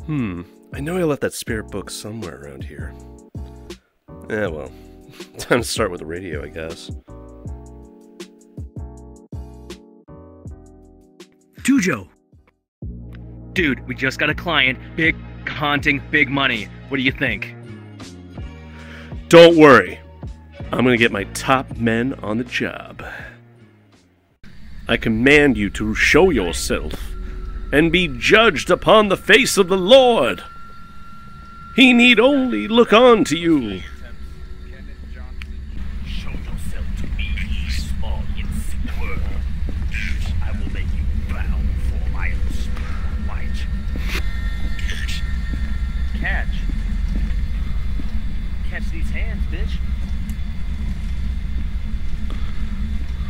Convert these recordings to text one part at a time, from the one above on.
I know I left that spirit book somewhere around here. Well, time to start with the radio, I guess. Tujo! Dude, we just got a client. Big haunting, big money. What do you think? Don't worry. I'm gonna get my top men on the job. I command you to show yourself and be judged upon the face of the Lord. He need only look on to you. Show yourself to me, ye small infant world. I will make you bow before my unspeakable might. Catch. Catch these hands, bitch.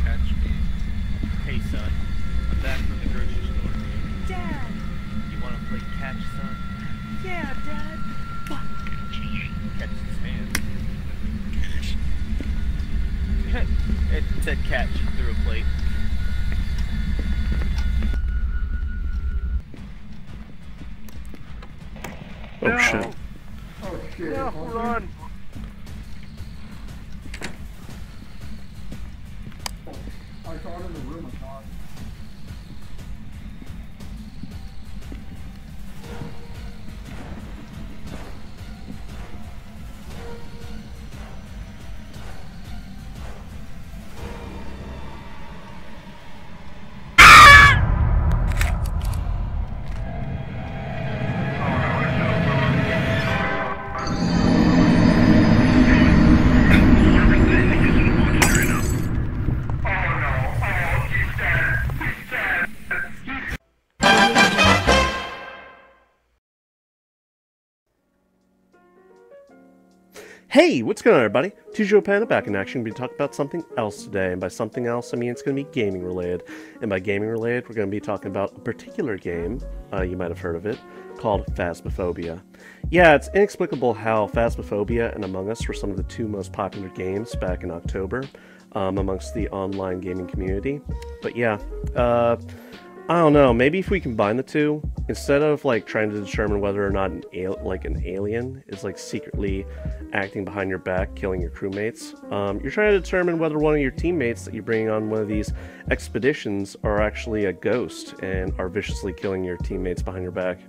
Catch me. Hey, son. I'm back from the grocery store. Dad! You want to play catch, son? Yeah, Dad. Catch his hand. It said catch through a plate. Oh shit. Oh shit. Yeah, run! I saw it in the room, I thought. Hey, what's going on, everybody? Tujo Panda back in action. We're going to talk about something else today, and by something else, I mean it's going to be gaming related. And by gaming related, we're going to be talking about a particular game, you might have heard of it, called Phasmophobia. Yeah, it's inexplicable how Phasmophobia and Among Us were some of the two most popular games back in October amongst the online gaming community. But yeah, I don't know, maybe if we combine the two, instead of like trying to determine whether or not an alien is like secretly acting behind your back, killing your crewmates, you're trying to determine whether one of your teammates that you bring on one of these expeditions are actually a ghost and are viciously killing your teammates behind your back.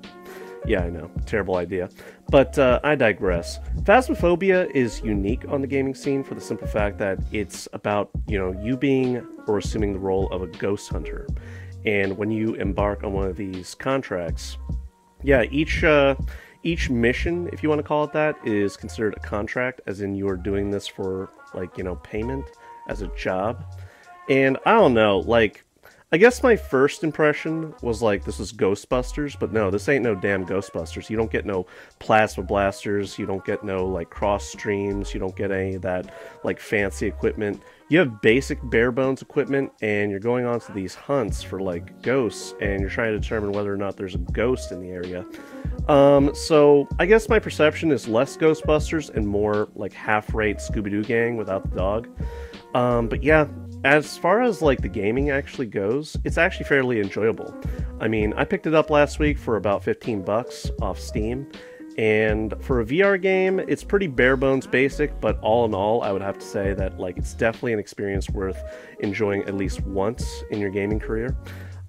Yeah, I know, terrible idea. But I digress. Phasmophobia is unique on the gaming scene for the simple fact that it's about, you being or assuming the role of a ghost hunter. And when you embark on one of these contracts, yeah, each mission, if you want to call it that, is considered a contract, as in you're doing this for, like, payment as a job. And I don't know, like, I guess my first impression was like, this is Ghostbusters, but no, this ain't no damn Ghostbusters. You don't get no plasma blasters, you don't get no, like, cross streams, you don't get any of that, like, fancy equipment. You have basic bare-bones equipment, and you're going on to these hunts for, like, ghosts, and you're trying to determine whether or not there's a ghost in the area. So I guess my perception is less Ghostbusters and more, like, half-rate Scooby-Doo gang without the dog. But yeah, as far as like the gaming actually goes, it's actually fairly enjoyable. I mean, I picked it up last week for about 15 bucks off Steam, and for a VR game, it's pretty bare bones basic, but all in all, I would have to say that like it's definitely an experience worth enjoying at least once in your gaming career.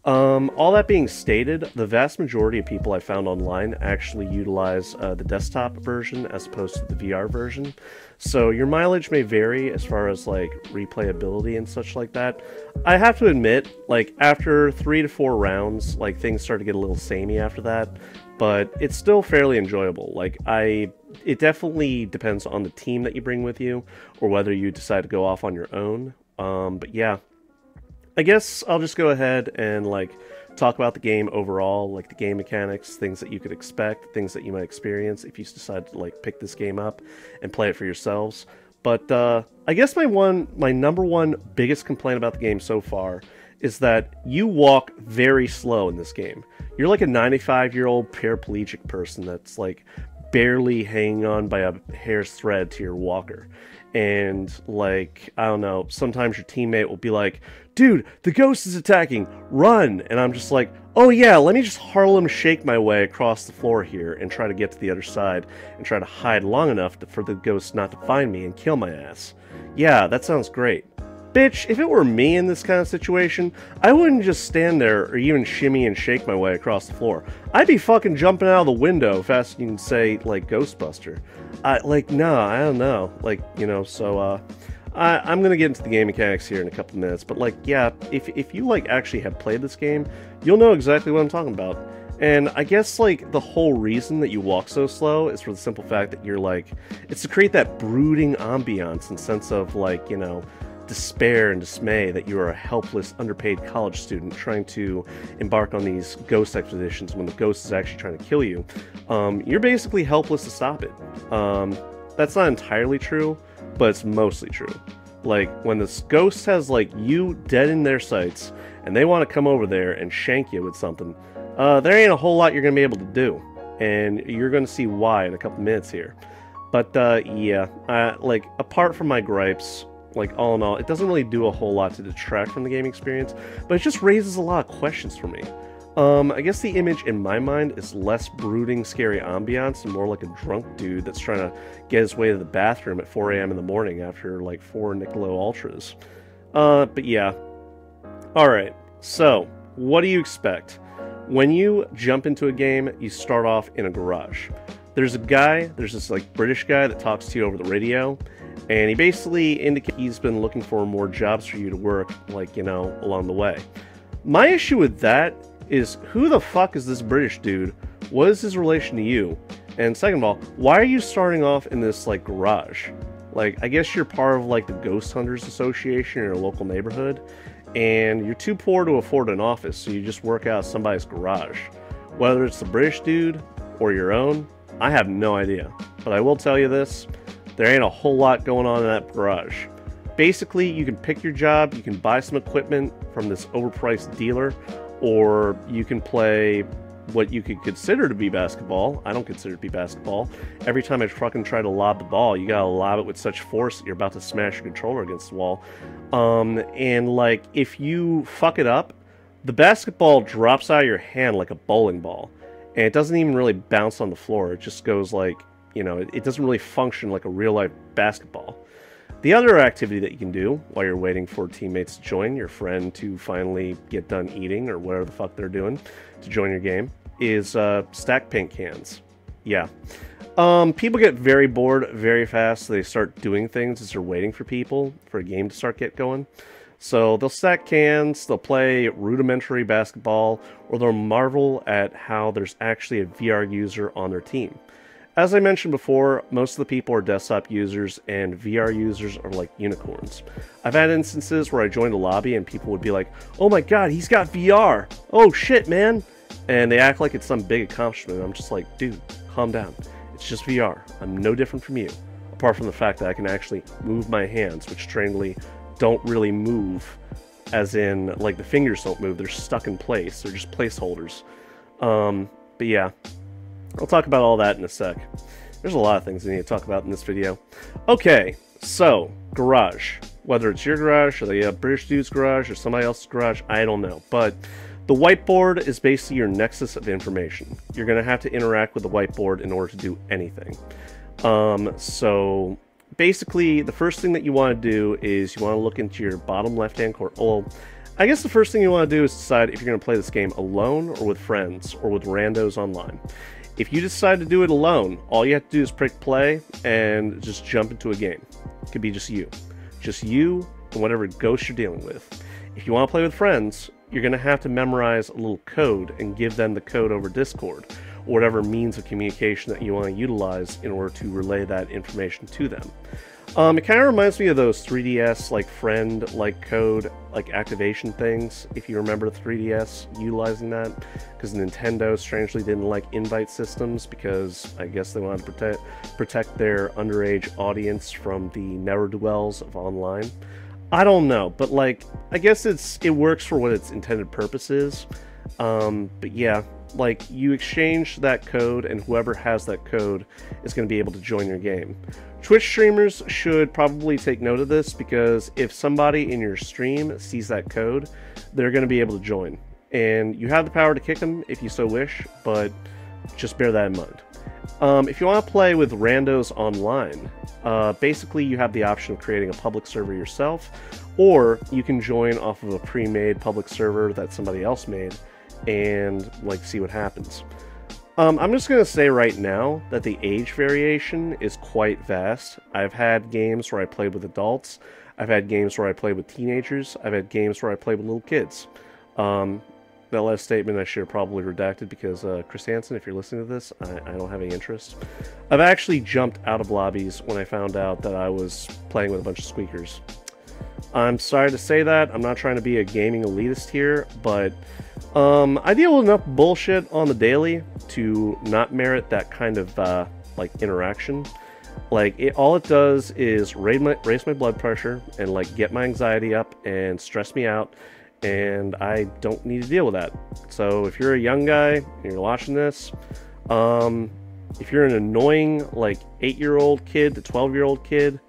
All that being stated, the vast majority of people I found online actually utilize the desktop version as opposed to the VR version. So your mileage may vary as far as like replayability and such like that. I have to admit, like after 3 to 4 rounds, like things start to get a little samey after that, but it's still fairly enjoyable. Like it definitely depends on the team that you bring with you or whether you decide to go off on your own. But yeah. I guess I'll just go ahead and like talk about the game overall, like the game mechanics, things that you could expect, things that you might experience if you decide to like pick this game up and play it for yourselves. But I guess my number one biggest complaint about the game so far is that you walk very slow in this game. You're like a 95-year-old paraplegic person that's like barely hanging on by a hair's thread to your walker. And like, I don't know, sometimes your teammate will be like, dude, the ghost is attacking, run! And I'm just like, oh yeah, let me just Harlem shake my way across the floor here and try to get to the other side and try to hide long enough for the ghost not to find me and kill my ass. Yeah, that sounds great. Bitch, if it were me in this kind of situation, I wouldn't just stand there or even shimmy and shake my way across the floor. I'd be fucking jumping out of the window fast as you can say, like, Ghostbuster. No, I don't know. Like, you know, so, I'm gonna get into the game mechanics here in a couple minutes, but, like, yeah, if you, like, actually have played this game, you'll know exactly what I'm talking about. And I guess, like, the whole reason that you walk so slow is for the simple fact that you're, like, it's to create that brooding ambiance and sense of, like, you know, despair and dismay that you are a helpless, underpaid college student trying to embark on these ghost expeditions when the ghost is actually trying to kill you. You're basically helpless to stop it. That's not entirely true, but it's mostly true. Like, when this ghost has, like, you dead in their sights, and they want to come over there and shank you with something, there ain't a whole lot you're going to be able to do. And you're going to see why in a couple minutes here. But, yeah, like, apart from my gripes, like, all in all, it doesn't really do a whole lot to detract from the game experience, but it just raises a lot of questions for me. I guess the image in my mind is less brooding, scary ambiance and more like a drunk dude that's trying to get his way to the bathroom at 4 a.m. in the morning after, like, 4 Michelob Ultras. But yeah. Alright, so, what do you expect? When you jump into a game, you start off in a garage. There's this, like, British guy that talks to you over the radio, and he basically indicates he's been looking for more jobs for you to work, like, you know, along the way. My issue with that is, who the fuck is this British dude? What is his relation to you? And second of all, why are you starting off in this, like, garage? Like, I guess you're part of, like, the Ghost Hunters Association in your local neighborhood, and you're too poor to afford an office, so you just work out of somebody's garage. Whether it's the British dude or your own, I have no idea. But I will tell you this, there ain't a whole lot going on in that garage. Basically, you can pick your job, you can buy some equipment from this overpriced dealer, or you can play what you could consider to be basketball. I don't consider it to be basketball. Every time I fucking try to lob the ball, you gotta lob it with such force that you're about to smash your controller against the wall. And, like, if you fuck it up, the basketball drops out of your hand like a bowling ball. And it doesn't even really bounce on the floor. It just goes, like, you know, it doesn't really function like a real-life basketball. The other activity that you can do while you're waiting for teammates to join, your friend to finally get done eating or whatever the fuck they're doing to join your game, is stack paint cans. Yeah. People get very bored very fast, so they start doing things as they're waiting for a game to start going. So they'll stack cans, they'll play rudimentary basketball, or they'll marvel at how there's actually a VR user on their team. As I mentioned before, most of the people are desktop users, and VR users are like unicorns. I've had instances where I joined a lobby and people would be like, oh my god, he's got VR! Oh shit, man! And they act like it's some big accomplishment. I'm just like, dude, calm down. It's just VR. I'm no different from you. Apart from the fact that I can actually move my hands, which strangely don't really move, as in, like, the fingers don't move. They're stuck in place. They're just placeholders. But yeah. I'll talk about all that in a sec. There's a lot of things I need to talk about in this video. Okay, so, garage. Whether it's your garage, or the British dude's garage, or somebody else's garage, I don't know. But the whiteboard is basically your nexus of information. You're going to have to interact with the whiteboard in order to do anything. So, basically, the first thing that you want to do is you want to look into your bottom left-hand corner. Well, I guess the first thing you want to do is decide if you're going to play this game alone, or with friends, or with randos online. If you decide to do it alone, all you have to do is prick play and just jump into a game. It could be just you. Just you and whatever ghost you're dealing with. If you want to play with friends, you're going to have to memorize a little code and give them the code over Discord, or whatever means of communication that you want to utilize in order to relay that information to them. It kind of reminds me of those 3DS, like, friend, like, code, like, activation things, if you remember the 3DS utilizing that, because Nintendo strangely didn't like invite systems, because I guess they wanted to protect their underage audience from the ne'er-do-wells of online. I don't know, but, like, I guess it works for what its intended purpose is. But yeah, like, you exchange that code, and whoever has that code is going to be able to join your game. Twitch streamers should probably take note of this, because if somebody in your stream sees that code, they're going to be able to join. And you have the power to kick them if you so wish, but just bear that in mind. If you want to play with randos online, basically you have the option of creating a public server yourself, or you can join off of a pre-made public server that somebody else made and like see what happens. I'm just going to say right now that the age variation is quite vast. I've had games where I played with adults, I've had games where I played with teenagers, I've had games where I played with little kids. That last statement I should have probably redacted, because Chris Hansen, if you're listening to this, I don't have any interest. I've actually jumped out of lobbies when I found out that I was playing with a bunch of squeakers. I'm sorry to say that. I'm not trying to be a gaming elitist here, but I deal with enough bullshit on the daily to not merit that kind of like interaction. Like, all it does is raise my blood pressure and like get my anxiety up and stress me out, and I don't need to deal with that. So if you're a young guy and you're watching this, if you're an annoying like 8-year-old kid to 12-year-old kid,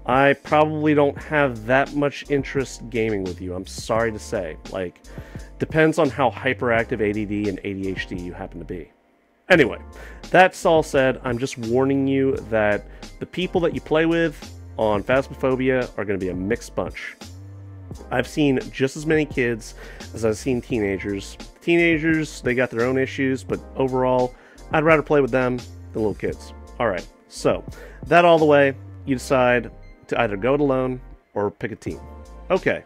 I probably don't have that much interest gaming with you. I'm sorry to say. Like, depends on how hyperactive ADD and ADHD you happen to be. Anyway, that's all said. I'm just warning you that the people that you play with on Phasmophobia are going to be a mixed bunch. I've seen just as many kids as I've seen teenagers. Teenagers, they got their own issues, but overall, I'd rather play with them than little kids. Alright, so, that all the way, you decide to either go it alone or pick a team. Okay,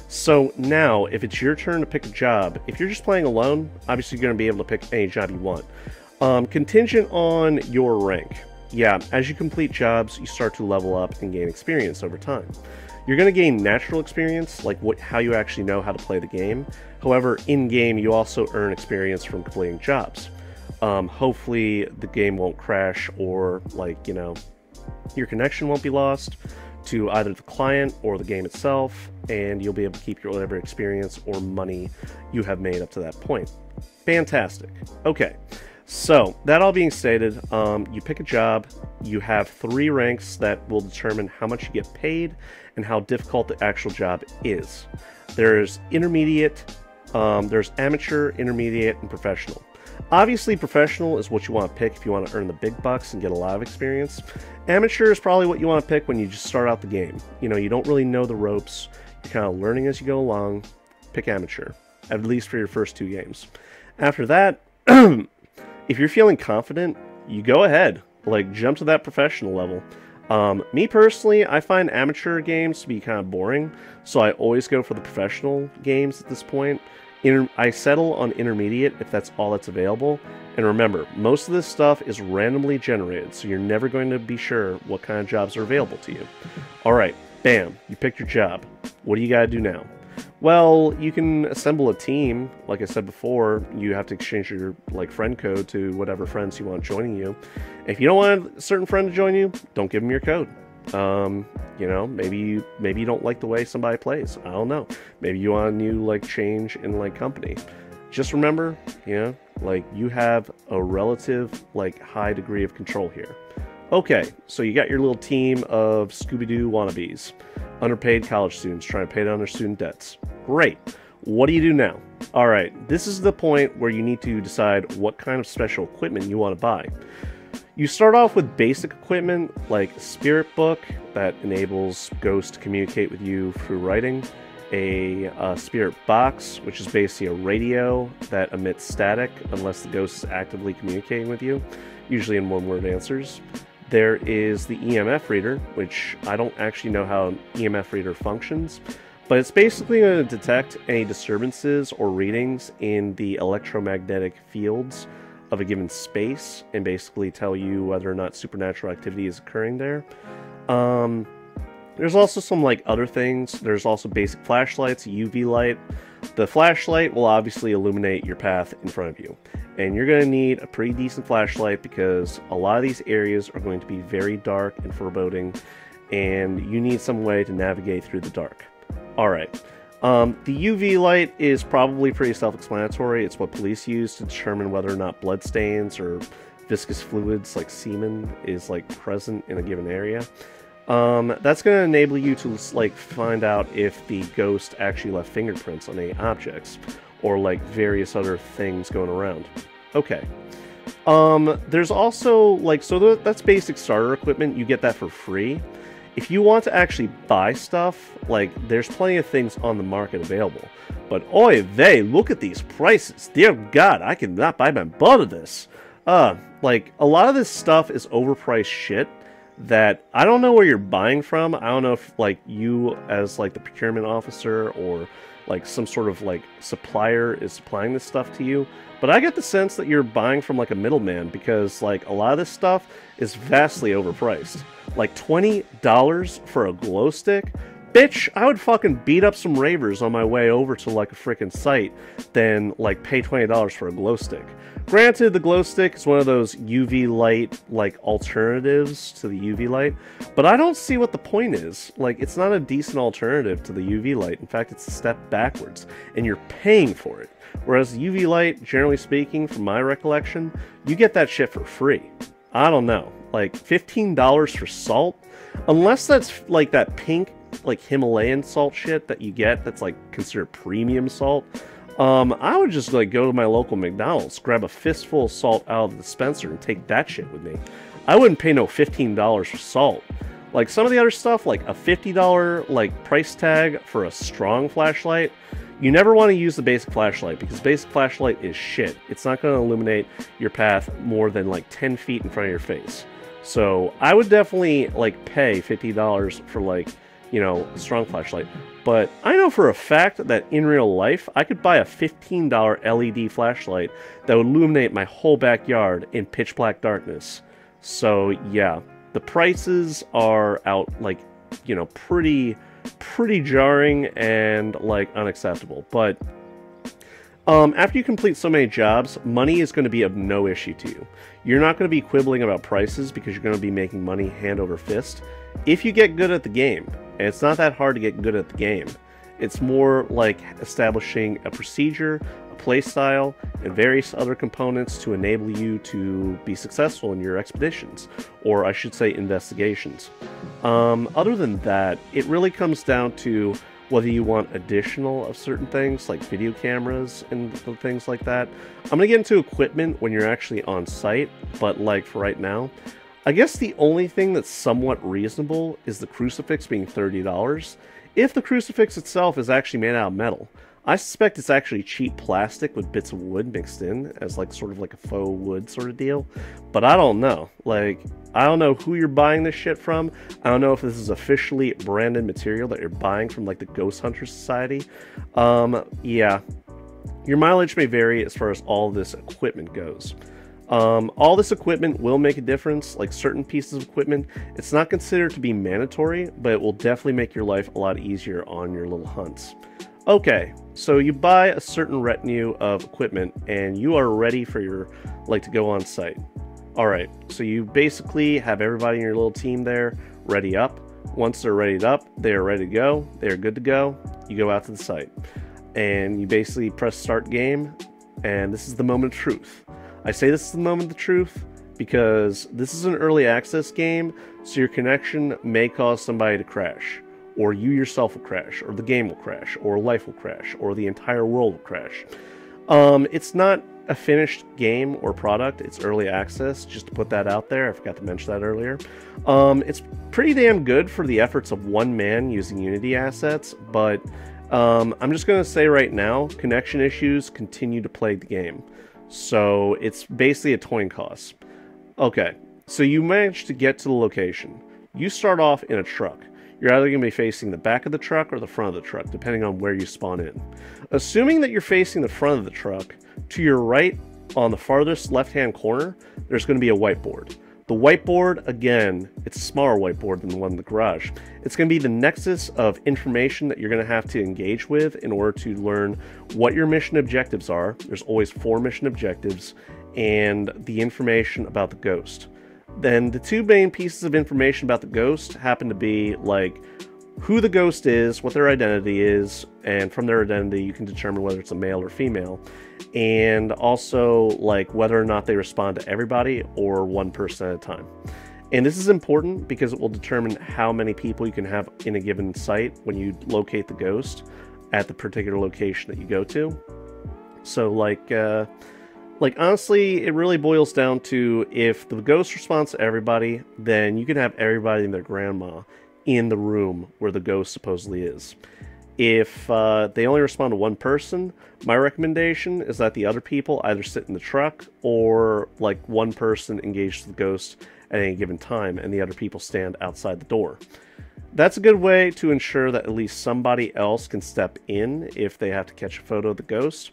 so now, if it's your turn to pick a job, if you're just playing alone, obviously you're going to be able to pick any job you want. Contingent on your rank. Yeah, as you complete jobs, you start to level up and gain experience over time. You're going to gain natural experience, like how you actually know how to play the game. However, in-game, you also earn experience from completing jobs. Hopefully, the game won't crash, or, like, you know, your connection won't be lost to either the client or the game itself, and you'll be able to keep your whatever experience or money you have made up to that point. Fantastic. Okay. So, that all being stated, you pick a job, you have 3 ranks that will determine how much you get paid and how difficult the actual job is. There's intermediate, there's amateur, intermediate, and professional. Obviously, professional is what you want to pick if you want to earn the big bucks and get a lot of experience. Amateur is probably what you want to pick when you just start out the game. You know, you don't really know the ropes, you're kind of learning as you go along. Pick amateur, at least for your first 2 games. After that, if you're feeling confident, you go ahead, like, jump to that professional level. Me personally, I find amateur games to be kind of boring, so I always go for the professional games at this point. I settle on intermediate if that's all that's available. And remember, most of this stuff is randomly generated, so you're never going to be sure what kind of jobs are available to you. Alright, bam, you picked your job. What do you gotta do now? Well, you can assemble a team. Like I said before, you have to exchange your friend code to whatever friends you want joining you. If you don't want a certain friend to join you, don't give them your code. You know, maybe you don't like the way somebody plays. I don't know. Maybe you want a new change in company. Just remember, you know, you have a relative high degree of control here. Okay, so you got your little team of Scooby-Doo wannabes. Underpaid college students trying to pay down their student debts. Great. What do you do now? Alright, this is the point where you need to decide what kind of special equipment you want to buy. You start off with basic equipment like a spirit book that enables ghosts to communicate with you through writing, a spirit box, which is basically a radio that emits static unless the ghost is actively communicating with you, usually in one-word answers. There is the EMF Reader, which I don't actually know how an EMF Reader functions, but it's basically going to detect any disturbances or readings in the electromagnetic fields of a given space and basically tell you whether or not supernatural activity is occurring there. There's also some other things. There's also basic flashlights, a UV light. The flashlight will obviously illuminate your path in front of you. And you're going to need a pretty decent flashlight because a lot of these areas are going to be very dark and foreboding, and you need some way to navigate through the dark. Alright, The UV light is probably pretty self-explanatory. It's what police use to determine whether or not bloodstains or viscous fluids like semen is like present in a given area. That's going to enable you to like find out if the ghost actually left fingerprints on any objects or like various other things going around. Okay. There's also like, so that's basic starter equipment. You get that for free. If you want to actually buy stuff, like, there's plenty of things on the market available. But oy vey, look at these prices. Dear God, I cannot buy my butt of this. Like, a lot of this stuff is overpriced shit that I don't know where you're buying from. I don't know if, like, you as, like, the procurement officer or, like, some sort of, like, supplier is supplying this stuff to you. But I get the sense that you're buying from, like, a middleman because, like, a lot of this stuff is vastly overpriced. Like, $20 for a glow stick? Bitch, I would fucking beat up some ravers on my way over to, like, a frickin' site than, like, pay $20 for a glow stick. Granted, the glow stick is one of those UV light, like, alternatives to the UV light, but I don't see what the point is. Like, it's not a decent alternative to the UV light. In fact, it's a step backwards, and you're paying for it. Whereas the UV light, generally speaking, from my recollection, you get that shit for free. I don't know. Like, $15 for salt? Unless that's, like, that pink, like, Himalayan salt shit that you get that's, like, considered premium salt. I would just, like, go to my local McDonald's, grab a fistful of salt out of the dispenser, and take that shit with me. I wouldn't pay no $15 for salt. Like, some of the other stuff, like a $50, like, price tag for a strong flashlight, you never want to use the basic flashlight, because basic flashlight is shit. It's not going to illuminate your path more than, like, 10 feet in front of your face. So, I would definitely, like, pay $50 for, like, you know, a strong flashlight. But I know for a fact that in real life, I could buy a $15 LED flashlight that would illuminate my whole backyard in pitch black darkness. So, yeah, the prices are out, like, you know, pretty jarring and, like, unacceptable. But after you complete so many jobs, money is going to be of no issue to you. You're not going to be quibbling about prices because you're going to be making money hand over fist if you get good at the game. And it's not that hard to get good at the game. It's more like establishing a procedure, a play style, and various other components to enable you to be successful in your expeditions, or I should say investigations. Other than that, it really comes down to whether you want additional of certain things, like video cameras and things like that. I'm going to get into equipment when you're actually on site, but like for right now, I guess the only thing that's somewhat reasonable is the crucifix being $30, if the crucifix itself is actually made out of metal. I suspect it's actually cheap plastic with bits of wood mixed in as like sort of like a faux wood sort of deal. But I don't know. Like, I don't know who you're buying this shit from. I don't know if this is officially branded material that you're buying from like the Ghost Hunter Society. Yeah. Your mileage may vary as far as all this equipment goes. All this equipment will make a difference. Like certain pieces of equipment, it's not considered to be mandatory, but it will definitely make your life a lot easier on your little hunts. Okay, so you buy a certain retinue of equipment and you are ready for your, like, to go on site. Alright, so you basically have everybody in your little team there ready up. Once they're readied up, they are ready to go, they are good to go, you go out to the site. And you basically press start game, and this is the moment of truth. I say this is the moment of the truth because this is an early access game, so your connection may cause somebody to crash. Or you yourself will crash, or the game will crash, or life will crash, or the entire world will crash. It's not a finished game or product, it's early access, just to put that out there. I forgot to mention that earlier. It's pretty damn good for the efforts of one man using Unity assets, but I'm just going to say right now, connection issues continue to plague the game. So it's basically a coin toss. Okay, so you manage to get to the location. You start off in a truck. You're either going to be facing the back of the truck or the front of the truck, depending on where you spawn in. Assuming that you're facing the front of the truck, to your right, on the farthest left-hand corner, there's going to be a whiteboard. The whiteboard, again, it's a smaller whiteboard than the one in the garage. It's going to be the nexus of information that you're going to have to engage with in order to learn what your mission objectives are. There's always 4 mission objectives, and the information about the ghost. Then the 2 main pieces of information about the ghost happen to be, like, who the ghost is, what their identity is, and from their identity you can determine whether it's a male or female, and also like whether or not they respond to everybody or one person at a time. And this is important because it will determine how many people you can have in a given site when you locate the ghost at the particular location that you go to. So like honestly, it really boils down to if the ghost responds to everybody, then you can have everybody and their grandma in the room where the ghost supposedly is. If they only respond to one person, my recommendation is that the other people either sit in the truck or like one person engages the ghost at any given time and the other people stand outside the door. That's a good way to ensure that at least somebody else can step in if they have to catch a photo of the ghost.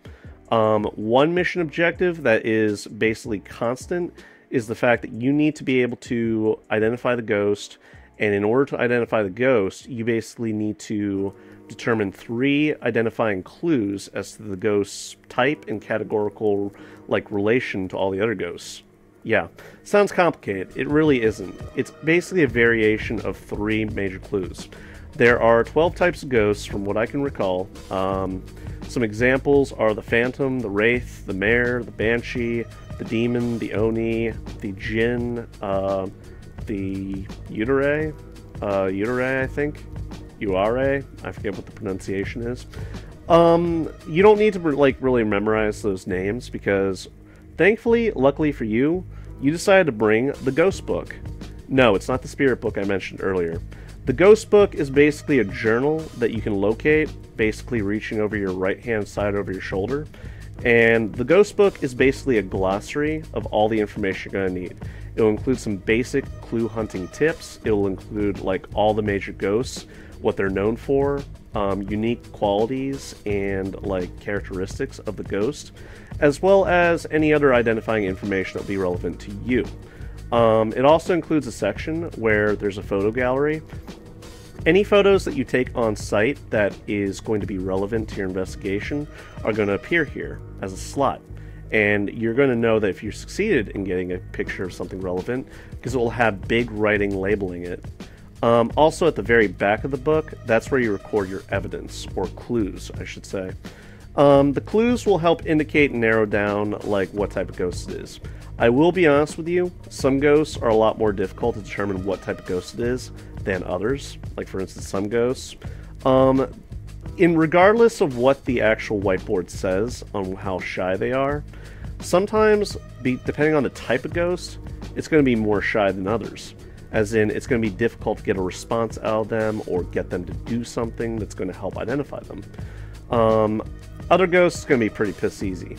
One mission objective that is basically constant is the fact that you need to be able to identify the ghost, and in order to identify the ghost, you basically need to determine 3 identifying clues as to the ghost's type and categorical like relation to all the other ghosts. Yeah, sounds complicated. It really isn't. It's basically a variation of 3 major clues. There are 12 types of ghosts from what I can recall. Some examples are the Phantom, the Wraith, the Mare, the Banshee, the Demon, the Oni, the Jinn, the Utare, I think. Oury, I forget what the pronunciation is. You don't need to really memorize those names because thankfully, luckily for you, you decided to bring the ghost book. No, it's not the spirit book I mentioned earlier. The ghost book is basically a journal that you can locate, basically reaching over your right-hand side over your shoulder. And the ghost book is basically a glossary of all the information you're going to need. It will include some basic clue hunting tips. It will include like all the major ghosts, what they're known for, unique qualities and like characteristics of the ghost, as well as any other identifying information that will be relevant to you. It also includes a section where there's a photo gallery. Any photos that you take on site that is going to be relevant to your investigation are going to appear here as a slot. And you're going to know that if you succeeded in getting a picture of something relevant, because it will have big writing labeling it. Also at the very back of the book, that's where you record your evidence, or clues, I should say. The clues will help indicate and narrow down like what type of ghost it is. I will be honest with you, some ghosts are a lot more difficult to determine what type of ghost it is than others, like for instance some ghosts. Regardless of what the actual whiteboard says on how shy they are, sometimes, depending on the type of ghost, it's going to be more shy than others. As in, it's going to be difficult to get a response out of them or get them to do something that's going to help identify them. Other ghosts is going to be pretty piss easy.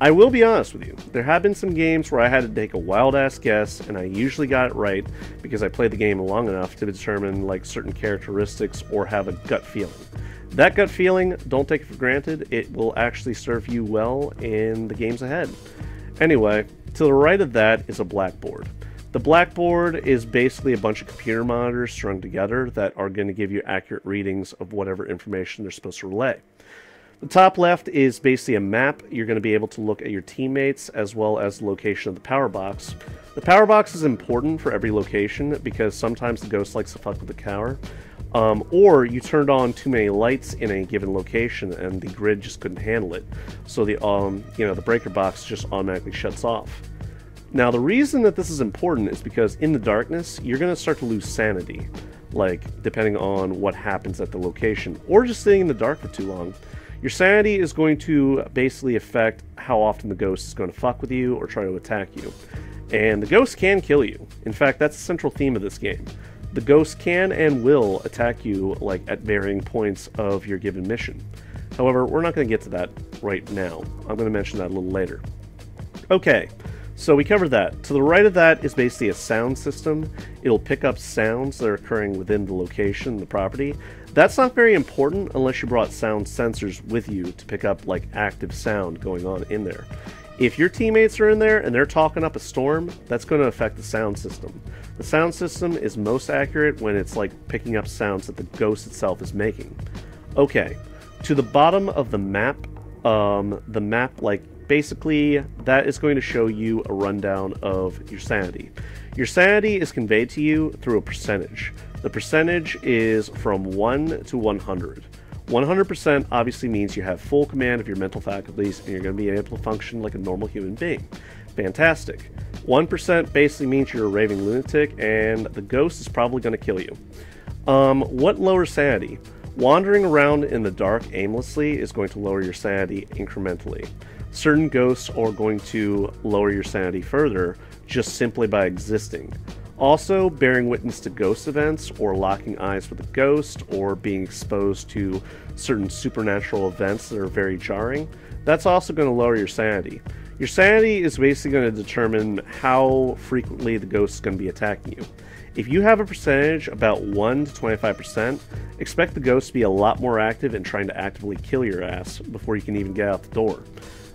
I will be honest with you, there have been some games where I had to take a wild-ass guess, and I usually got it right because I played the game long enough to determine like certain characteristics or have a gut feeling. That gut feeling, don't take it for granted, it will actually serve you well in the games ahead. Anyway, to the right of that is a blackboard. The blackboard is basically a bunch of computer monitors strung together that are going to give you accurate readings of whatever information they're supposed to relay. The top left is basically a map. You're going to be able to look at your teammates as well as the location of the power box. The power box is important for every location because sometimes the ghost likes to fuck with the power. Or you turned on too many lights in a given location and the grid just couldn't handle it. So the breaker box just automatically shuts off. Now the reason that this is important is because in the darkness, you're going to start to lose sanity. Like, depending on what happens at the location, or just sitting in the dark for too long. Your sanity is going to basically affect how often the ghost is going to fuck with you or try to attack you. And the ghost can kill you. In fact, that's the central theme of this game. The ghost can and will attack you like at varying points of your given mission. However, we're not going to get to that right now. I'm going to mention that a little later. Okay, so we covered that. To the right of that is basically a sound system. It'll pick up sounds that are occurring within the location, the property. That's not very important unless you brought sound sensors with you to pick up like active sound going on in there. If your teammates are in there and they're talking up a storm, that's going to affect the sound system. The sound system is most accurate when it's like picking up sounds that the ghost itself is making. Okay, to the bottom of the map like basically, that is going to show you a rundown of your sanity. Your sanity is conveyed to you through a percentage. The percentage is from 1 to 100. 100% obviously means you have full command of your mental faculties and you're going to be able to function like a normal human being. Fantastic. 1% basically means you're a raving lunatic and the ghost is probably going to kill you. What lowers sanity? Wandering around in the dark aimlessly is going to lower your sanity incrementally. Certain ghosts are going to lower your sanity further just simply by existing. Also, bearing witness to ghost events, or locking eyes with a ghost, or being exposed to certain supernatural events that are very jarring, that's also going to lower your sanity. Your sanity is basically going to determine how frequently the ghost is going to be attacking you. If you have a percentage about 1 to 25%, expect the ghost to be a lot more active in trying to actively kill your ass before you can even get out the door.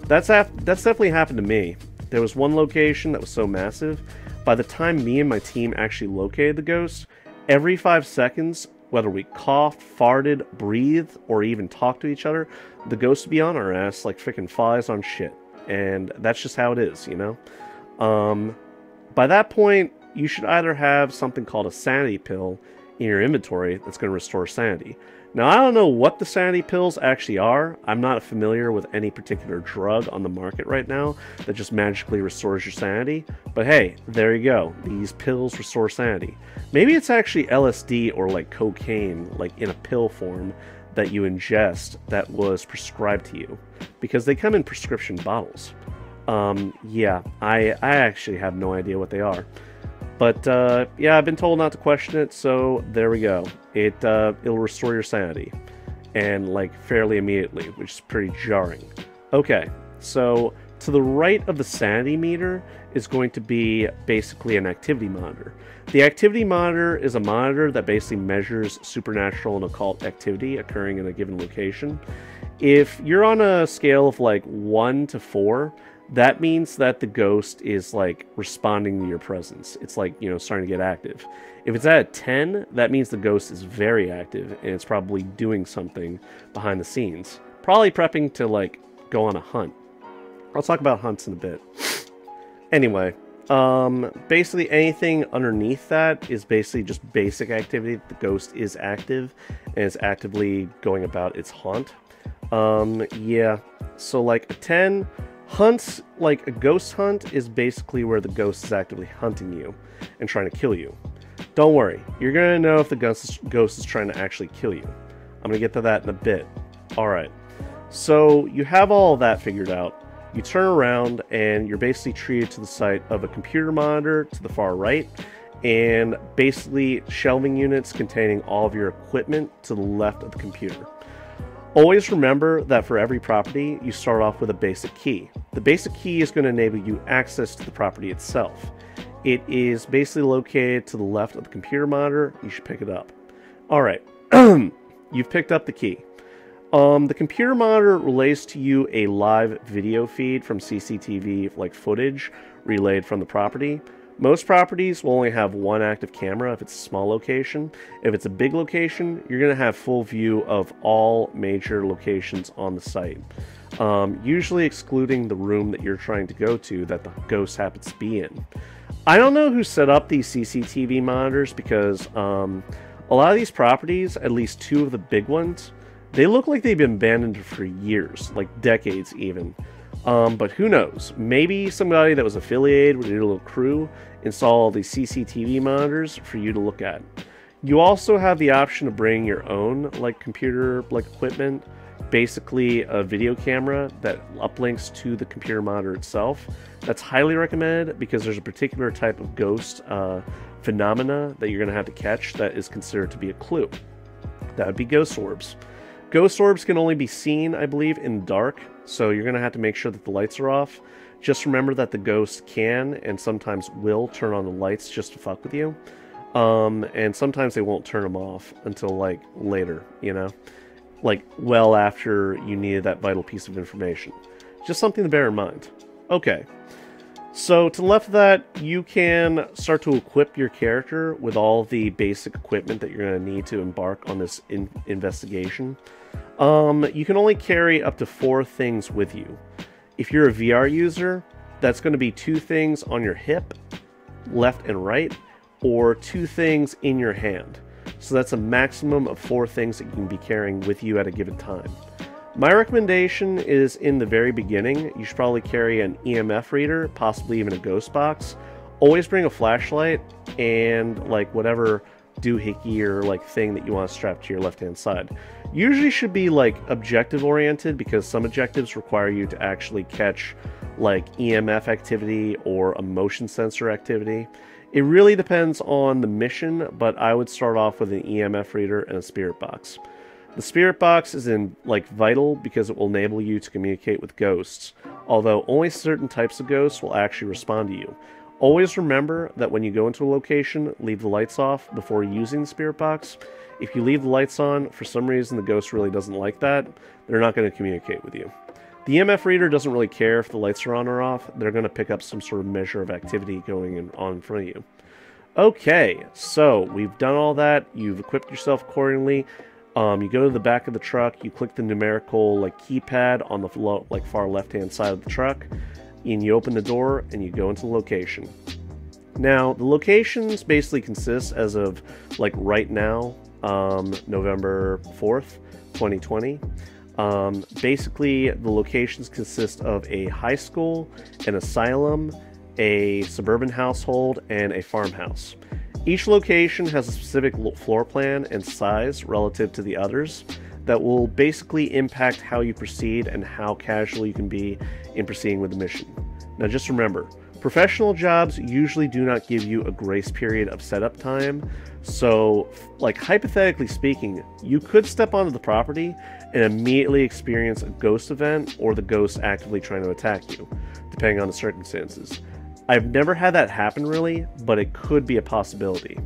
That's definitely happened to me. There was one location that was so massive, by the time me and my team actually located the ghost, every 5 seconds, whether we coughed, farted, breathed, or even talked to each other, the ghost would be on our ass like freaking flies on shit. And that's just how it is, you know? By that point, you should either have something called a sanity pill in your inventory that's going to restore sanity. Now, I don't know what the sanity pills actually are. I'm not familiar with any particular drug on the market right now that just magically restores your sanity. But hey, there you go. These pills restore sanity. Maybe it's actually LSD or like cocaine, like in a pill form that you ingest that was prescribed to you. Because they come in prescription bottles. Yeah, I actually have no idea what they are. But, yeah, I've been told not to question it, so there we go. It'll restore your sanity. And, like, fairly immediately, which is pretty jarring. Okay, so to the right of the sanity meter is going to be basically an activity monitor. The activity monitor is a monitor that basically measures supernatural and occult activity occurring in a given location. If you're on a scale of, like, 1 to 4... that means that the ghost is, like, responding to your presence. It's, like, you know, starting to get active. If it's at a 10, that means the ghost is very active, and it's probably doing something behind the scenes. Probably prepping to, like, go on a hunt. I'll talk about hunts in a bit. Anyway, basically anything underneath that is basically just basic activity. The ghost is active, and it's actively going about its haunt. Yeah, so, like, a 10... hunts, like a ghost hunt, is basically where the ghost is actively hunting you and trying to kill you. Don't worry, you're going to know if the ghost is trying to actually kill you. I'm going to get to that in a bit. Alright, so you have all of that figured out. You turn around and you're basically treated to the site of a computer monitor to the far right, and basically shelving units containing all of your equipment to the left of the computer. Always remember that for every property, you start off with a basic key. The basic key is going to enable you access to the property itself. It is basically located to the left of the computer monitor. You should pick it up. Alright, you've picked up the key. The computer monitor relays to you a live video feed from CCTV like footage relayed from the property. Most properties will only have one active camera if it's a small location. If it's a big location, you're going to have full view of all major locations on the site. Usually excluding the room that you're trying to go to that the ghost happens to be in. I don't know who set up these CCTV monitors because a lot of these properties, at least 2 of the big ones, they look like they've been abandoned for years, like decades even. But who knows? Maybe somebody that was affiliated with your little crew installed these CCTV monitors for you to look at. You also have the option of bringing your own computer equipment, basically a video camera that uplinks to the computer monitor itself. That's highly recommended because there's a particular type of ghost phenomena that you're going to have to catch that is considered to be a clue. That would be ghost orbs. Ghost orbs can only be seen, I believe, in the dark, so you're going to have to make sure that the lights are off. Just remember that the ghost can and sometimes will turn on the lights just to fuck with you. And sometimes they won't turn them off until, later, you know? Well after you needed that vital piece of information. Just something to bear in mind. Okay. So, to the left of that, you can start to equip your character with all the basic equipment that you're going to need to embark on this investigation. You can only carry up to 4 things with you. If you're a VR user, that's going to be 2 things on your hip, left and right, or 2 things in your hand. So that's a maximum of 4 things that you can be carrying with you at a given time. My recommendation is in the very beginning, you should probably carry an EMF reader, possibly even a ghost box. Always bring a flashlight and like whatever doohickey or like thing that you want to strap to your left-hand side. Usually should be like objective oriented, because some objectives require you to actually catch like EMF activity or a motion sensor activity. It really depends on the mission, but I would start off with an EMF reader and a spirit box. The spirit box is vital because it will enable you to communicate with ghosts, although only certain types of ghosts will actually respond to you. Always remember that when you go into a location, leave the lights off before using the spirit box. If you leave the lights on, for some reason the ghost really doesn't like that, they're not going to communicate with you. The EMF reader doesn't really care if the lights are on or off. They're going to pick up some sort of measure of activity going on in front of you. Okay, so we've done all that. You've equipped yourself accordingly. You go to the back of the truck. You click the numerical keypad on the far left-hand side of the truck, and you open the door and you go into the location. Now, the locations basically consist, as of right now, November 4th, 2020. Basically, the locations consist of a high school, an asylum, a suburban household, and a farmhouse. Each location has a specific floor plan and size relative to the others that will basically impact how you proceed and how casual you can be in proceeding with the mission. Now just remember, professional jobs usually do not give you a grace period of setup time, so hypothetically speaking, you could step onto the property and immediately experience a ghost event or the ghost actively trying to attack you, depending on the circumstances. I've never had that happen really, but it could be a possibility.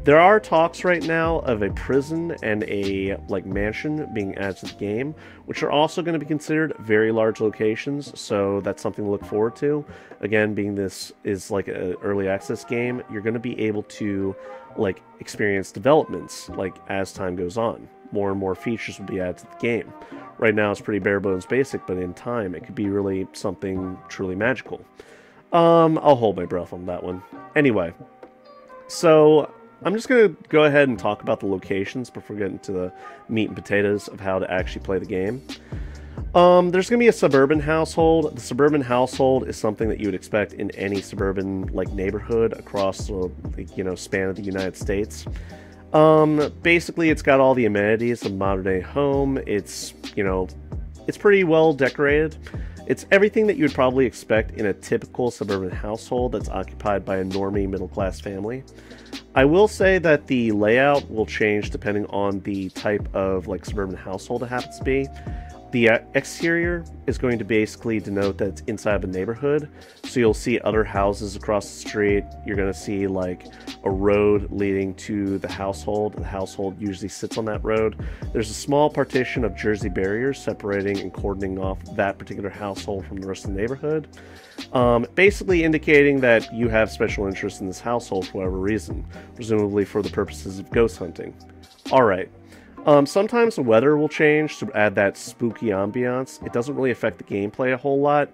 There are talks right now of a prison and a mansion being added to the game, which are also going to be considered very large locations, so that's something to look forward to. Again, being this is an early access game, you're going to be able to experience developments as time goes on. More and more features will be added to the game. Right now it's pretty bare bones basic, but in time it could be really something truly magical. I'll hold my breath on that one. Anyway, so I'm just going to go ahead and talk about the locations before getting to the meat and potatoes of how to actually play the game. There's going to be a suburban household. The suburban household is something that you would expect in any suburban neighborhood across the span of the United States. Basically, it's got all the amenities of a modern day home. It's pretty well decorated. It's everything that you would probably expect in a typical suburban household that's occupied by a normie middle-class family. I will say that the layout will change depending on the type of suburban household it happens to be. The exterior is going to basically denote that it's inside of a neighborhood, so you'll see other houses across the street. You're going to see a road leading to the household. The household usually sits on that road. There's a small partition of Jersey barriers separating and cordoning off that particular household from the rest of the neighborhood, basically indicating that you have special interest in this household for whatever reason, presumably for the purposes of ghost hunting. Alright. Sometimes the weather will change to add that spooky ambiance. It doesn't really affect the gameplay a whole lot,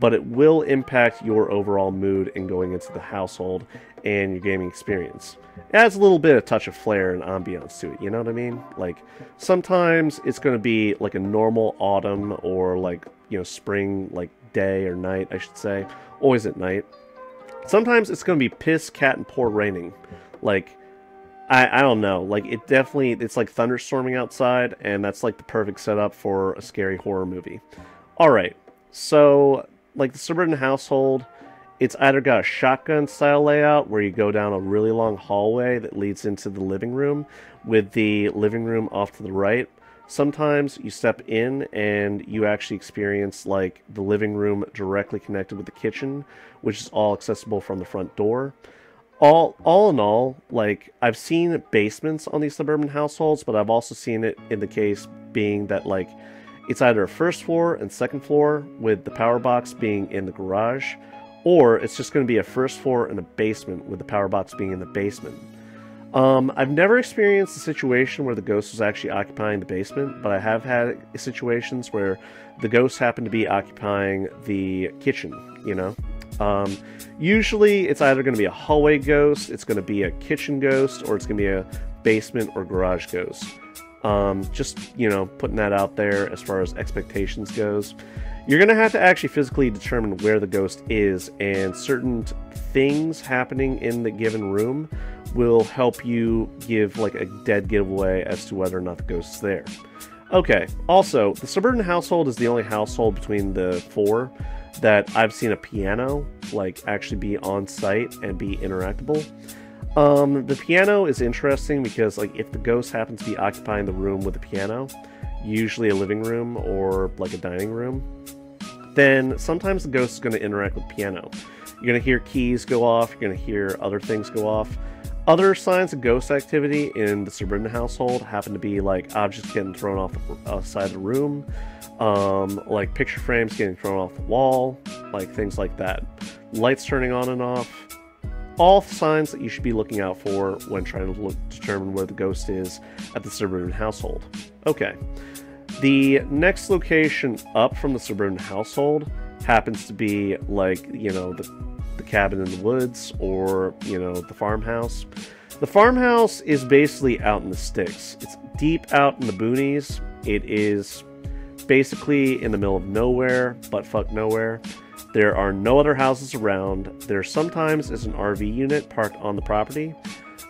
but it will impact your overall mood in going into the household and your gaming experience. It adds a little bit of touch of flair and ambiance to it, you know what I mean? Sometimes it's going to be a normal autumn or spring day or night, I should say. Always at night. Sometimes it's going to be piss, cat, and pour raining. I don't know, it's thunderstorming outside, and that's the perfect setup for a scary horror movie. Alright, so, the suburban household, it's either got a shotgun style layout where you go down a really long hallway that leads into the living room, with the living room off to the right. Sometimes you step in and you actually experience the living room directly connected with the kitchen, which is all accessible from the front door. All in all, I've seen basements on these suburban households, but I've also seen it in the case being that, it's either a first floor and second floor, with the power box being in the garage, or it's just going to be a first floor and a basement, with the power box being in the basement. I've never experienced a situation where the ghost was actually occupying the basement, but I have had situations where the ghost happened to be occupying the kitchen, you know? Usually it's either going to be a hallway ghost, it's going to be a kitchen ghost, or it's going to be a basement or garage ghost. Just, you know, putting that out there as far as expectations goes. You're going to have to actually physically determine where the ghost is, and certain things happening in the given room will help you give like a dead giveaway as to whether or not the ghost is there. Okay, also, the suburban household is the only household between the four that I've seen a piano like actually be on site and be interactable. The piano is interesting because like if the ghost happens to be occupying the room with the piano, usually a living room or like a dining room, then sometimes the ghost is going to interact with the piano. You're going to hear keys go off, you're going to hear other things go off. Other signs of ghost activity in the suburban household happen to be like objects getting thrown off the side of the room, like picture frames getting thrown off the wall, like things like that. Lights turning on and off. All signs that you should be looking out for when trying to determine where the ghost is at the suburban household. Okay. The next location up from the suburban household happens to be like, you know, the cabin in the woods, or, you know, the farmhouse. The farmhouse is basically out in the sticks. It's deep out in the boonies. It is basically in the middle of nowhere, but fuck nowhere. There are no other houses around. There sometimes is an RV unit parked on the property.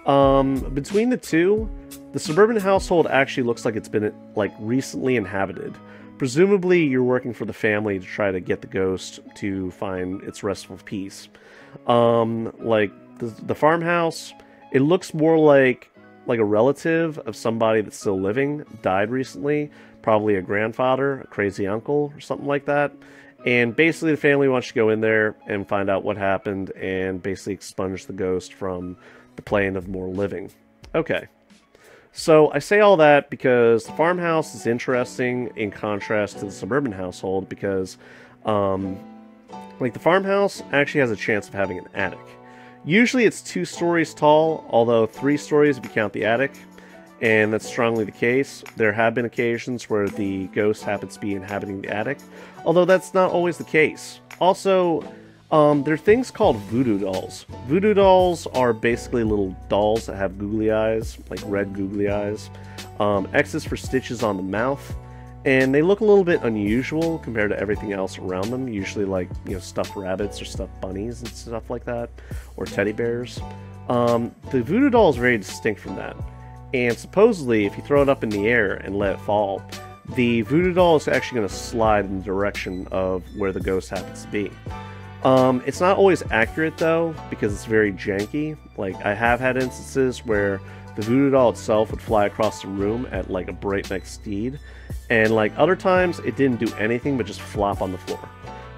Between the two, the suburban household actually looks like it's been like recently inhabited. Presumably you're working for the family to try to get the ghost to find its restful peace. Like the farmhouse, it looks more like a relative of somebody that's still living, died recently, probably a grandfather, a crazy uncle, or something like that. And basically the family wants to go in there and find out what happened and basically expunge the ghost from the plane of more living. Okay. So I say all that because the farmhouse is interesting in contrast to the suburban household because, like the farmhouse actually has a chance of having an attic. Usually it's 2 stories tall, although 3 stories if you count the attic, and that's strongly the case. There have been occasions where the ghost happens to be inhabiting the attic, although that's not always the case. Also, there are things called voodoo dolls. Voodoo dolls are basically little dolls that have googly eyes, like red googly eyes, X's for stitches on the mouth, and they look a little bit unusual compared to everything else around them, usually like, you know, stuffed rabbits or stuffed bunnies and stuff like that, or teddy bears. The voodoo doll is very distinct from that, and supposedly if you throw it up in the air and let it fall, the voodoo doll is actually going to slide in the direction of where the ghost happens to be. It's not always accurate though, because it's very janky. Like, I have had instances where the voodoo doll itself would fly across the room at like a breakneck speed, and like other times it didn't do anything but just flop on the floor.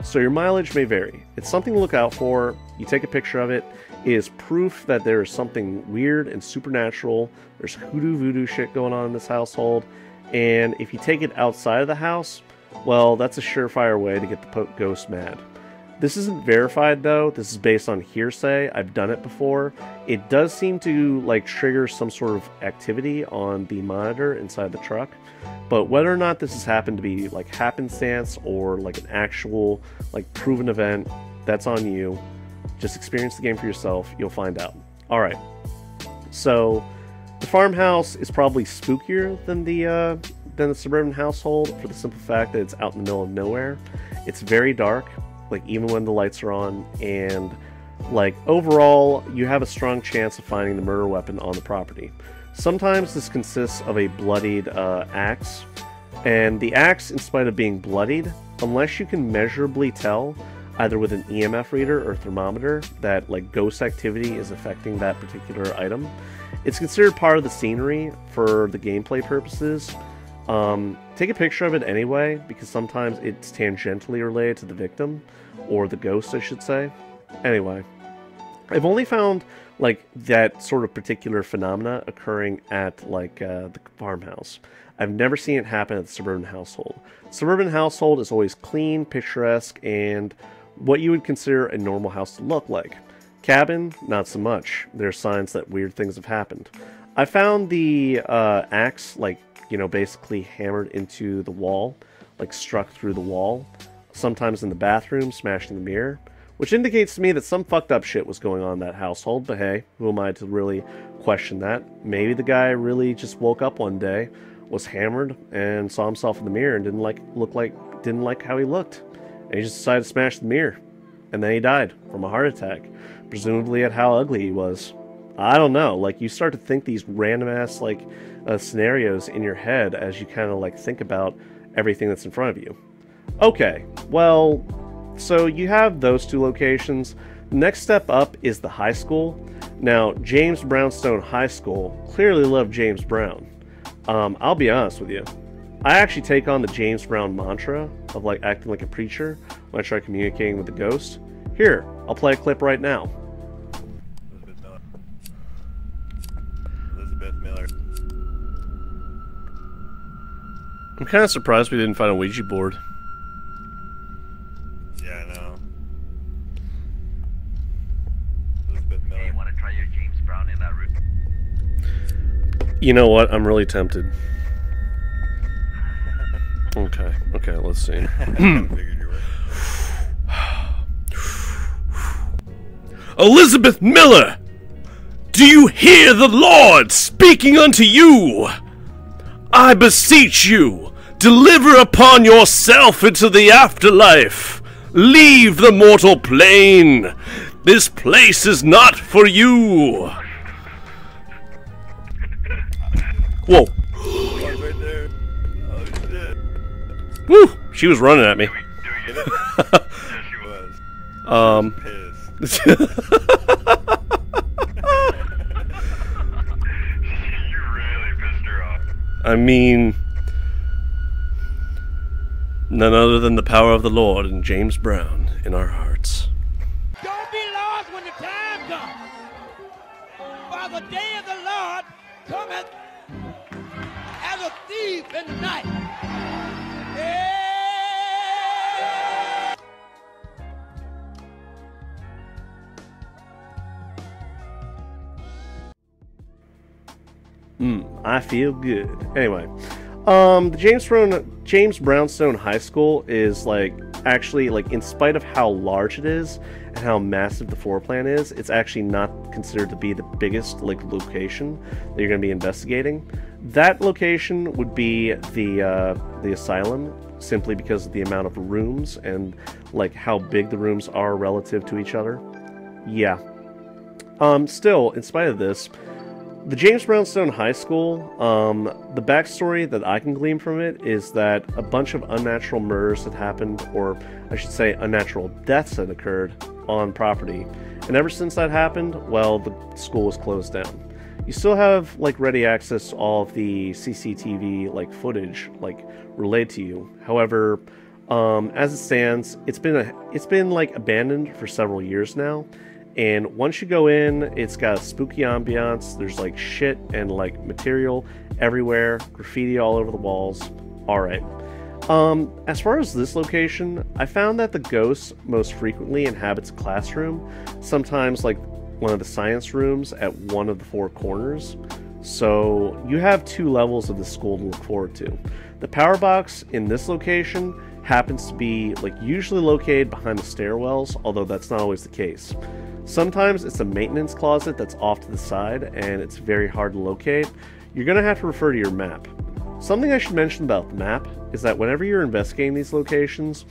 So your mileage may vary. It's something to look out for. You take a picture of it. It is proof that there is something weird and supernatural. There's hoodoo voodoo shit going on in this household, and if you take it outside of the house, well, that's a surefire way to get the ghost mad. This isn't verified though, this is based on hearsay. I've done it before. It does seem to like trigger some sort of activity on the monitor inside the truck, but whether or not this has happened to be like happenstance or like an actual like proven event, that's on you. Just experience the game for yourself, you'll find out. Alright, so the farmhouse is probably spookier than the suburban household for the simple fact that it's out in the middle of nowhere. It's very dark, like even when the lights are on, and like overall you have a strong chance of finding the murder weapon on the property. Sometimes this consists of a bloodied axe, and the axe, in spite of being bloodied, unless you can measurably tell either with an EMF reader or thermometer that like ghost activity is affecting that particular item, it's considered part of the scenery for the gameplay purposes. Take a picture of it anyway, because sometimes it's tangentially related to the victim, or the ghost I should say. Anyway, I've only found like that sort of particular phenomena occurring at like the farmhouse. I've never seen it happen at the suburban household. Suburban household is always clean, picturesque, and what you would consider a normal house to look like. Cabin, not so much. There are signs that weird things have happened. I found the axe, like, you know, basically hammered into the wall, like struck through the wall, sometimes in the bathroom, smashing the mirror, which indicates to me that some fucked up shit was going on in that household, but hey, who am I to really question that? Maybe the guy really just woke up one day, was hammered, and saw himself in the mirror and didn't like how he looked, and he just decided to smash the mirror, and then he died from a heart attack, presumably at how ugly he was. I don't know, like, you start to think these random ass, like, scenarios in your head as you kind of, like, think about everything that's in front of you. Okay, well, so you have those two locations. The next step up is the high school. Now, James Brownstone High School clearly loved James Brown. I'll be honest with you. I actually take on the James Brown mantra of, like, acting like a preacher when I try communicating with the ghost. Here, I'll play a clip right now. I'm kind of surprised we didn't find a Ouija board. Yeah, I know. Elizabeth Miller. Hey, want to try your James Brown in that room? You know what? I'm really tempted. Okay, let's see. Figured you were. Elizabeth Miller! Do you hear the Lord speaking unto you? I beseech you, deliver upon yourself into the afterlife. Leave the mortal plane. This place is not for you. Whoa. Right there. Oh, shit. Woo! She was running at me. Get it? There she was. Pissed. You really pissed her off. I mean, none other than the power of the Lord and James Brown in our hearts. Don't be lost when the time comes. For the day of the Lord cometh as a thief in the night. Yeah. I feel good. Anyway, the James Brownstone High School is, like, actually, like, in spite of how large it is and how massive the floor plan is, it's actually not considered to be the biggest, like, location that you're going to be investigating. That location would be the Asylum, simply because of the amount of rooms and, like, how big the rooms are relative to each other. Yeah. Still, in spite of this, the James Brownstone High School, the backstory that I can glean from it is that a bunch of unnatural murders had happened, or I should say unnatural deaths had occurred on property. And ever since that happened, well, the school was closed down. You still have, like, ready access to all of the CCTV, like, footage, like, relayed to you. However, as it stands, it's been like abandoned for several years now. And once you go in, it's got a spooky ambiance. There's, like, shit and, like, material everywhere, graffiti all over the walls. Alright. As far as this location, I found that the ghost most frequently inhabits a classroom, sometimes, like, one of the science rooms at one of the four corners. So you have two levels of the school to look forward to. The power box in this location happens to be, like, usually located behind the stairwells, although that's not always the case. Sometimes it's a maintenance closet that's off to the side and it's very hard to locate. You're going to have to refer to your map. Something I should mention about the map is that whenever you're investigating these locations,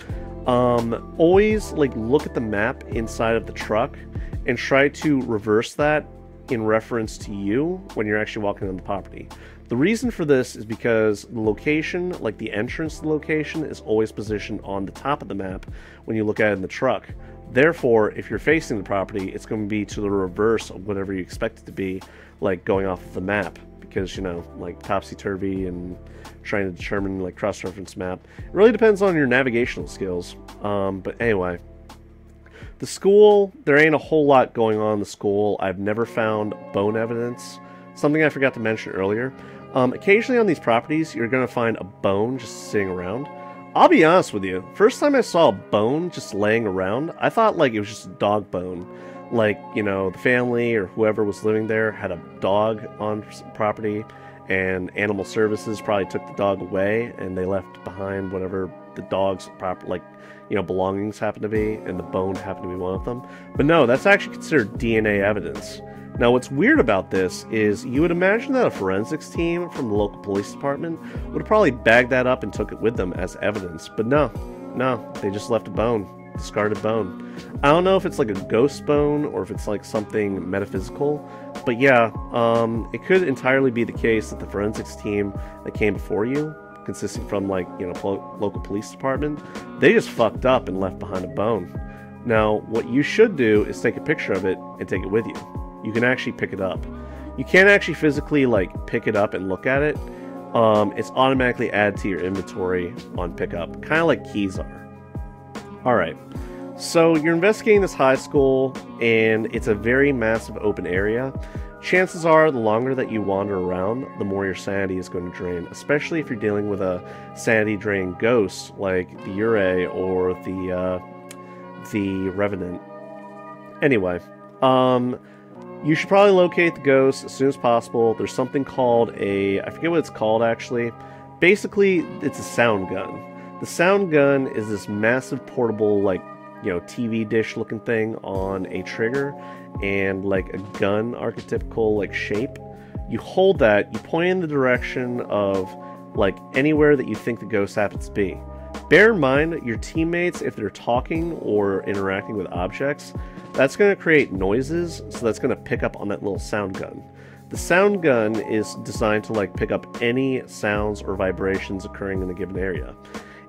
always, like, look at the map inside of the truck and try to reverse that in reference to you when you're actually walking on the property. The reason for this is because the location, like the entrance to the location, is always positioned on the top of the map when you look at it in the truck. Therefore, if you're facing the property, it's going to be to the reverse of whatever you expect it to be, like going off of the map, because, you know, like topsy-turvy and trying to determine, like, cross-reference map. It really depends on your navigational skills. But anyway, the school, there ain't a whole lot going on in the school. I've never found bone evidence. Something I forgot to mention earlier. Occasionally on these properties, you're going to find a bone just sitting around. I'll be honest with you, first time I saw a bone just laying around, I thought, like, it was just a dog bone. like, you know, the family or whoever was living there had a dog on property, and animal services probably took the dog away, and they left behind whatever the dog's proper, like, you know, belongings happened to be, and the bone happened to be one of them. But no, that's actually considered DNA evidence. Now, what's weird about this is you would imagine that a forensics team from the local police department would have probably bagged that up and took it with them as evidence. But no, they just left a bone, discarded bone. I don't know if it's like a ghost bone or if it's like something metaphysical, but yeah, it could entirely be the case that the forensics team that came before you, consisting from, like, you know, local police department, they just fucked up and left behind a bone. Now, what you should do is take a picture of it and take it with you. You can actually pick it up. You can't actually physically, like, pick it up and look at it. It's automatically added to your inventory on pickup, kind of like keys are. Alright, so you're investigating this high school, and it's a very massive open area. Chances are, the longer that you wander around, the more your sanity is going to drain, especially if you're dealing with a sanity drain ghost like the Oury or the Revenant. Anyway, you should probably locate the ghost as soon as possible. There's something called I forget what it's called actually. Basically, it's a sound gun. The sound gun is this massive portable, like, you know, TV dish looking thing on a trigger and like a gun archetypical like shape. You hold that, you point in the direction of like anywhere that you think the ghost happens to be. Bear in mind, your teammates, if they're talking or interacting with objects, that's going to create noises, so that's going to pick up on that little sound gun. The sound gun is designed to like pick up any sounds or vibrations occurring in a given area.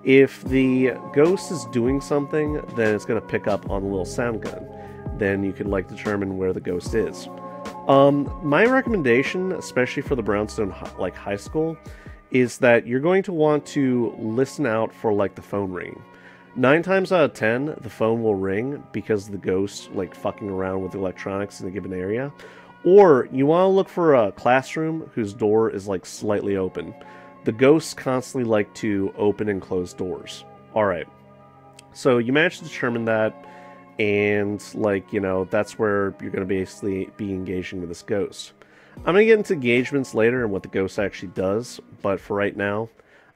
If the ghost is doing something, then it's going to pick up on the little sound gun. Then you can like determine where the ghost is. My recommendation, especially for the Brownstone like high school, is that you're going to want to listen out for like the phone ringing. 9 times out of 10, the phone will ring because the ghost like fucking around with electronics in a given area. Or you want to look for a classroom whose door is like slightly open. The ghosts constantly like to open and close doors. Alright, so you managed to determine that, and like, you know, that's where you're going to basically be engaging with this ghost. I'm going to get into engagements later and what the ghost actually does, but for right now,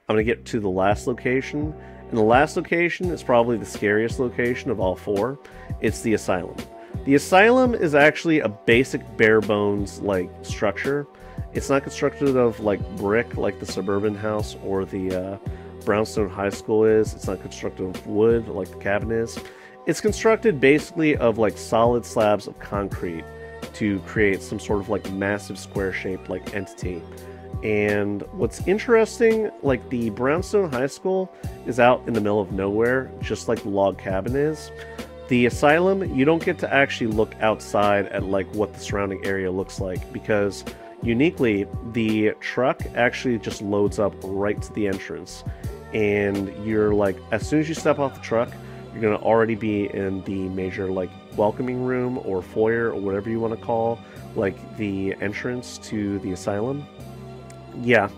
I'm going to get to the last location. And the last location is probably the scariest location of all 4. It's the Asylum. The Asylum is actually a basic bare bones like structure. It's not constructed of like brick like the suburban house or the Brownstone High School is. It's not constructed of wood like the cabin is. It's constructed basically of like solid slabs of concrete to create some sort of like massive square shaped like entity. And what's interesting, like the Brownstone High School is out in the middle of nowhere, just like the log cabin is. The Asylum, you don't get to actually look outside at like what the surrounding area looks like, because uniquely, the truck actually just loads up right to the entrance. And you're like, as soon as you step off the truck, you're going to already be in the major like welcoming room or foyer or whatever you want to call like the entrance to the Asylum. Yeah,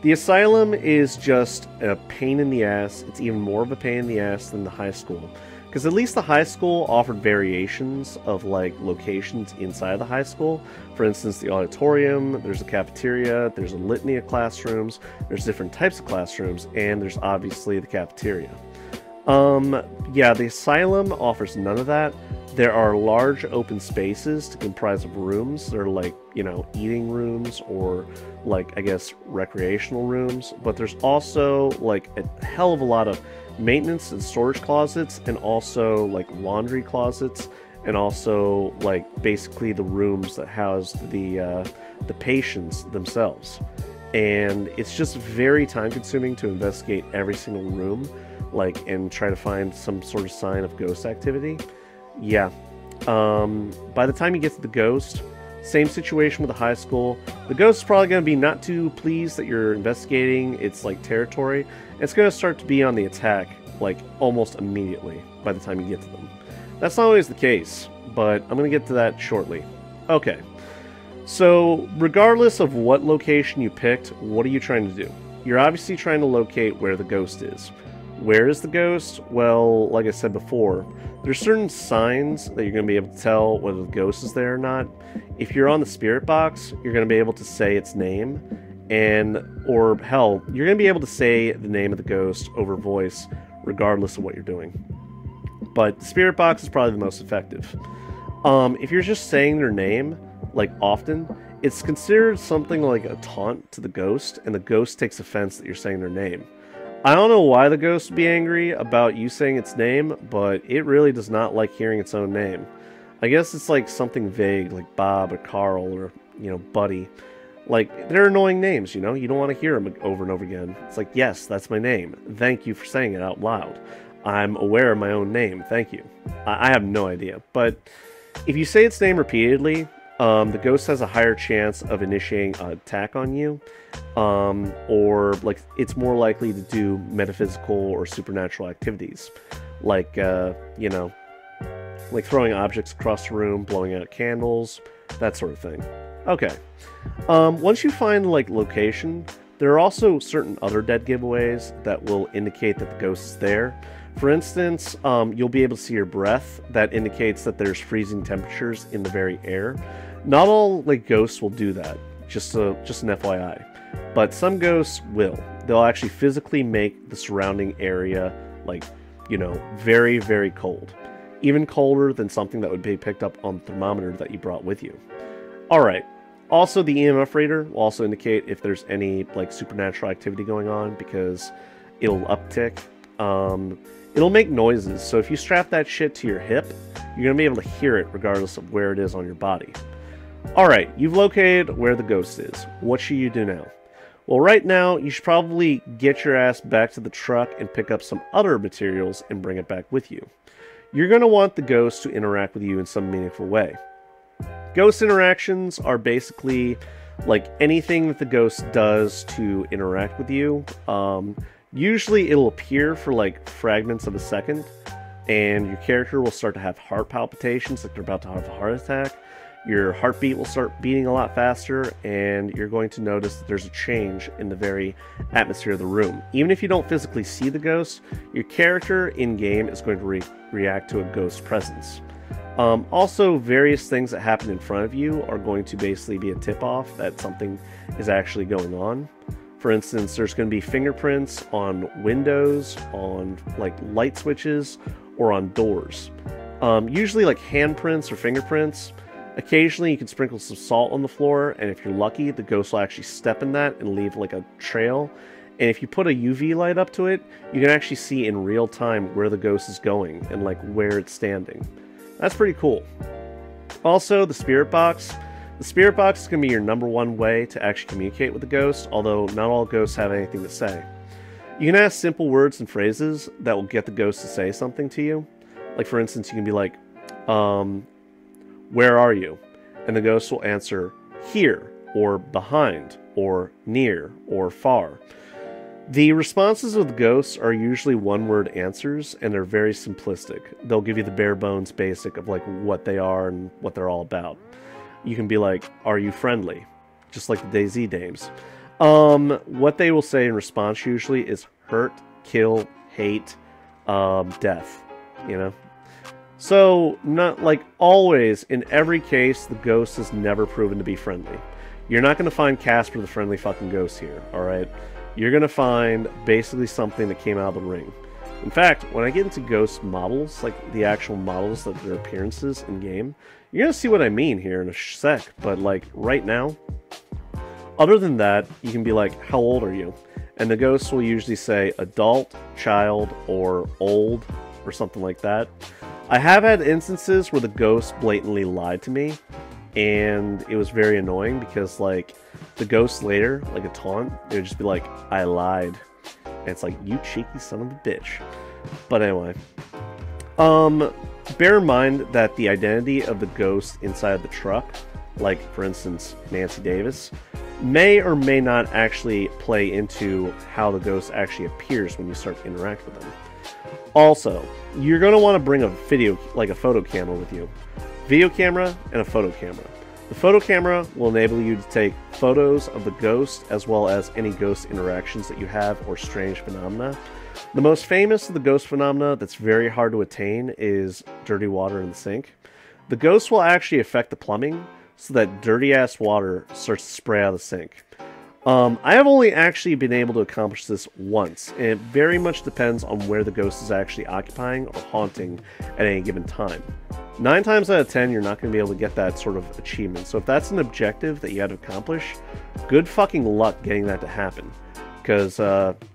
the Asylum is just a pain in the ass. It's even more of a pain in the ass than the high school. Because at least the high school offered variations of like locations inside the high school. For instance, the auditorium, there's a cafeteria, there's a litany of classrooms, there's different types of classrooms, and there's obviously the cafeteria. Yeah, the Asylum offers none of that. There are large open spaces to comprise of rooms. They're like, you know, eating rooms or like, I guess, recreational rooms. But there's also like a hell of a lot of maintenance and storage closets, and also like laundry closets, and also like basically the rooms that house the patients themselves. And it's just very time consuming to investigate every single room, like, and try to find some sort of sign of ghost activity. Yeah. By the time you get to the ghost, same situation with the high school. The ghost is probably going to be not too pleased that you're investigating its like territory. It's going to start to be on the attack like almost immediately by the time you get to them. That's not always the case, but I'm going to get to that shortly. Okay. So, regardless of what location you picked, what are you trying to do? You're obviously trying to locate where the ghost is. Where is the ghost? Well, like I said before, there's certain signs that you're going to be able to tell whether the ghost is there or not. If you're on the spirit box, you're going to be able to say its name, or hell, you're going to be able to say the name of the ghost over voice regardless of what you're doing. But the spirit box is probably the most effective. If you're just saying their name, like often, it's considered something like a taunt to the ghost, and the ghost takes offense that you're saying their name. I don't know why the ghost would be angry about you saying its name, but it really does not like hearing its own name. I guess it's like something vague, like Bob or Carl or, Buddy. Like, they're annoying names, you don't want to hear them over and over again. It's like, yes, that's my name. Thank you for saying it out loud. I'm aware of my own name. Thank you. I have no idea. But if you say its name repeatedly, the ghost has a higher chance of initiating an attack on you, or like it's more likely to do metaphysical or supernatural activities, like like throwing objects across the room, blowing out candles, that sort of thing. Okay, once you find like location, there are also certain other dead giveaways that will indicate that the ghost is there. For instance, you'll be able to see your breath. That indicates that there's freezing temperatures in the very air. Not all like ghosts will do that, just an FYI. But some ghosts will. They'll actually physically make the surrounding area like, very, very cold. Even colder than something that would be picked up on the thermometer that you brought with you. Alright, also the Emf Reader will also indicate if there's any like supernatural activity going on, because it'll uptick. It'll make noises, so if you strap that shit to your hip, you're going to be able to hear it regardless of where it is on your body. Alright, you've located where the ghost is. What should you do now? Well, right now, you should probably get your ass back to the truck and pick up some other materials and bring it back with you. You're going to want the ghost to interact with you in some meaningful way. Ghost interactions are basically like anything that the ghost does to interact with you. Usually it'll appear for like fragments of a second, and your character will start to have heart palpitations, like they're about to have a heart attack. Your heartbeat will start beating a lot faster, and you're going to notice that there's a change in the very atmosphere of the room. Even if you don't physically see the ghost, your character in-game is going to react to a ghost presence. Also, various things that happen in front of you are going to basically be a tip-off that something is actually going on. For instance, there's going to be fingerprints on windows, on like light switches, or on doors. Usually like handprints or fingerprints. Occasionally you can sprinkle some salt on the floor, and if you're lucky, the ghost will actually step in that and leave like a trail. And if you put a UV light up to it, you can actually see in real time where the ghost is going and like where it's standing. That's pretty cool. Also, the spirit box. The spirit box is going to be your #1 way to actually communicate with the ghost, although not all ghosts have anything to say. You can ask simple words and phrases that will get the ghost to say something to you. Like, for instance, you can be like, where are you? And the ghost will answer, here, or behind, or near, or far. The responses of the ghosts are usually one-word answers, and they're very simplistic. They'll give you the bare bones basic of like what they are and what they're all about. You can be like, are you friendly? Just like the DayZ dames. What they will say in response usually is hurt, kill, hate, death, So, not like always, in every case, the ghost has never proven to be friendly. You're not going to find Casper the friendly fucking ghost here, alright? You're going to find basically something that came out of the ring. In fact, when I get into ghost models, like the actual models, that their appearances in-game, you're going to see what I mean here in a sec, but like right now, other than that, you can be like, how old are you? And the ghost will usually say adult, child, or old, or something like that. I have had instances where the ghost blatantly lied to me, and it was very annoying because like the ghost later, like a taunt, it would just be like, I lied. And it's like, you cheeky son of a bitch. But anyway, bear in mind that the identity of the ghost inside the truck, like for instance Nancy Davis, may or may not actually play into how the ghost actually appears when you start to interact with them. Also, you're going to want to bring a photo camera with you. Video camera and a photo camera. The photo camera will enable you to take photos of the ghost as well as any ghost interactions that you have or strange phenomena. The most famous of the ghost phenomena that's very hard to attain is dirty water in the sink. The ghost will actually affect the plumbing so that dirty ass water starts to spray out of the sink. I have only actually been able to accomplish this once, and it very much depends on where the ghost is actually occupying or haunting at any given time. 9 times out of 10, you're not going to be able to get that sort of achievement. So if that's an objective that you had to accomplish, good fucking luck getting that to happen. Because,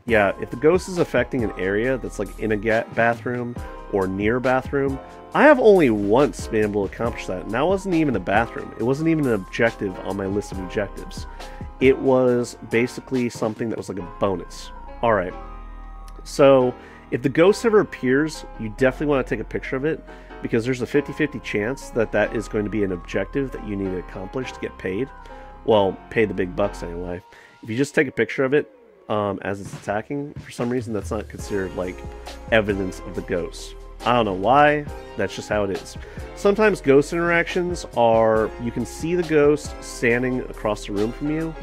yeah, if the ghost is affecting an area that's like in a bathroom or near a bathroom, I have only once been able to accomplish that, and that wasn't even a bathroom. It wasn't even an objective on my list of objectives. It was basically something that was like a bonus. Alright, so if the ghost ever appears, you definitely want to take a picture of it, because there's a 50-50 chance that that is going to be an objective that you need to accomplish to get paid. Well, pay the big bucks anyway. If you just take a picture of it as it's attacking, for some reason that's not considered like evidence of the ghost. I don't know why, that's just how it is. Sometimes ghost interactions are, you can see the ghost standing across the room from you,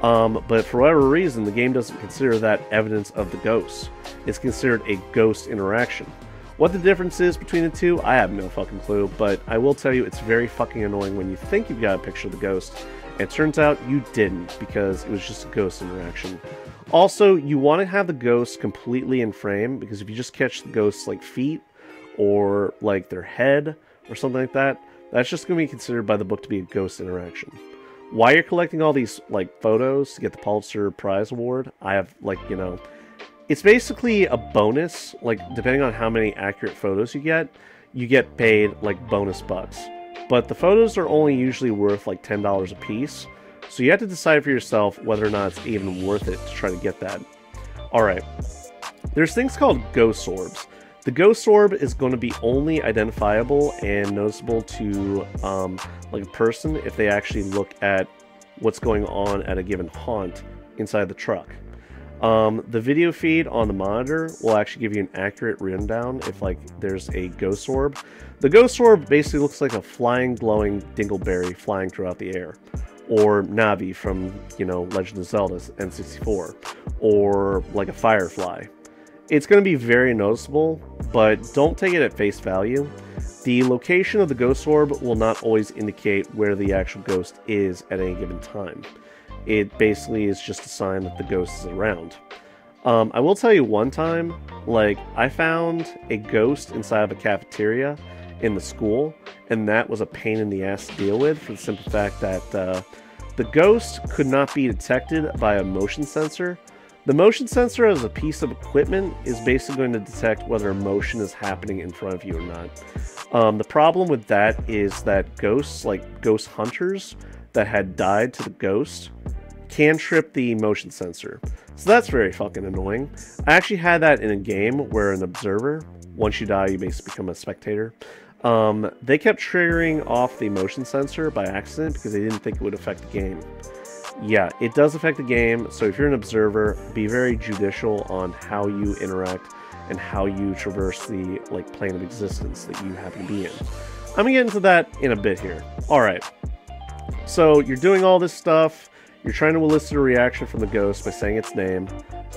but for whatever reason, the game doesn't consider that evidence of the ghost. It's considered a ghost interaction. What the difference is between the two, I have no fucking clue, but I will tell you it's very fucking annoying when you think you've got a picture of the ghost, and it turns out you didn't, because it was just a ghost interaction. Also, you want to have the ghost completely in frame, because if you just catch the ghost's like feet, or like their head, or something like that, that's just going to be considered by the book to be a ghost interaction. While you're collecting all these like photos to get the Pulitzer Prize Award, I have like, you know, it's basically a bonus, like depending on how many accurate photos you get paid like bonus bucks. But the photos are only usually worth like $10 a piece, so you have to decide for yourself whether or not it's even worth it to try to get that. Alright, there's things called ghost orbs. The ghost orb is going to be only identifiable and noticeable to like a person if they actually look at what's going on at a given haunt inside the truck. The video feed on the monitor will actually give you an accurate rundown if like there's a ghost orb. The ghost orb basically looks like a flying, glowing dingleberry flying throughout the air. Or Navi from, you know, Legend of Zelda N64. Or like a firefly. It's going to be very noticeable, but don't take it at face value. The location of the ghost orb will not always indicate where the actual ghost is at any given time. It basically is just a sign that the ghost is around. I will tell you one time, like, I found a ghost inside of a cafeteria in the school, and that was a pain in the ass to deal with for the simple fact that the ghost could not be detected by a motion sensor. The motion sensor as a piece of equipment is basically going to detect whether a motion is happening in front of you or not. The problem with that is that ghosts, like ghost hunters that had died to the ghost, can trip the motion sensor. So that's very fucking annoying. I actually had that in a game where an observer, once you die you basically become a spectator, they kept triggering off the motion sensor by accident because they didn't think it would affect the game. Yeah, it does affect the game, so if you're an observer, be very judicial on how you interact and how you traverse the like plane of existence that you happen to be in. I'm gonna get into that in a bit here. Alright, so you're doing all this stuff, you're trying to elicit a reaction from the ghost by saying its name,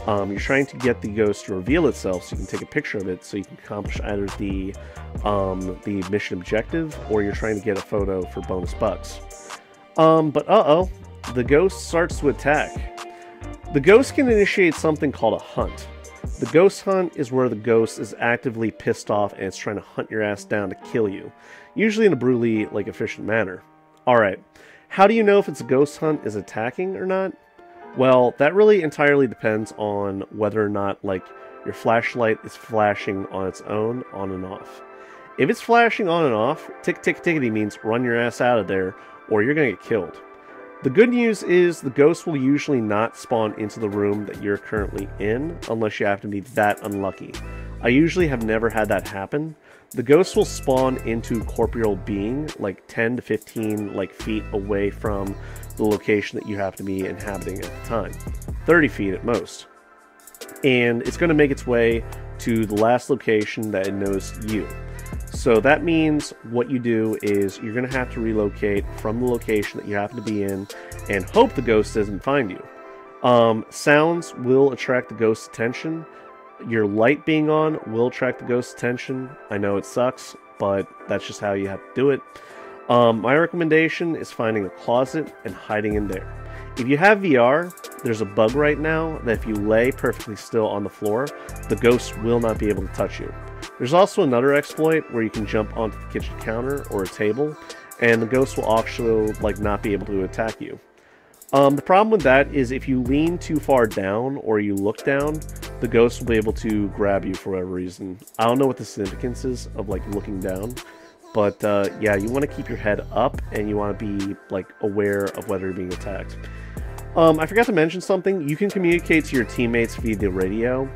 you're trying to get the ghost to reveal itself so you can take a picture of it so you can accomplish either the mission objective, or you're trying to get a photo for bonus bucks. But uh-oh. The ghost starts to attack. The ghost can initiate something called a hunt. The ghost hunt is where the ghost is actively pissed off and it's trying to hunt your ass down to kill you, usually in a brutally like efficient manner. Alright, how do you know if it's a ghost hunt is attacking or not? Well, that really entirely depends on whether or not like your flashlight is flashing on its own, on and off. If it's flashing on and off, tick tick tickety means run your ass out of there or you're gonna get killed. The good news is the ghost will usually not spawn into the room that you're currently in unless you happen to be that unlucky. I usually have never had that happen. The ghost will spawn into corporeal being like 10 to 15 like feet away from the location that you happen to be inhabiting at the time. 30 feet at most. And it's going to make its way to the last location that it knows you. So that means what you do is you're going to have to relocate from the location that you happen to be in and hope the ghost doesn't find you. Sounds will attract the ghost's attention. your light being on will attract the ghost's attention. I know it sucks, but that's just how you have to do it. My recommendation is finding a closet and hiding in there. If you have VR, there's a bug right now that if you lay perfectly still on the floor, the ghost will not be able to touch you. There's also another exploit where you can jump onto the kitchen counter or a table, and the ghost will actually not be able to attack you. The problem with that is if you lean too far down or you look down, the ghost will be able to grab you for whatever reason. I don't know what the significance is of looking down, but yeah, you want to keep your head up and you want to be aware of whether you're being attacked. I forgot to mention something. You can communicate to your teammates via the radio.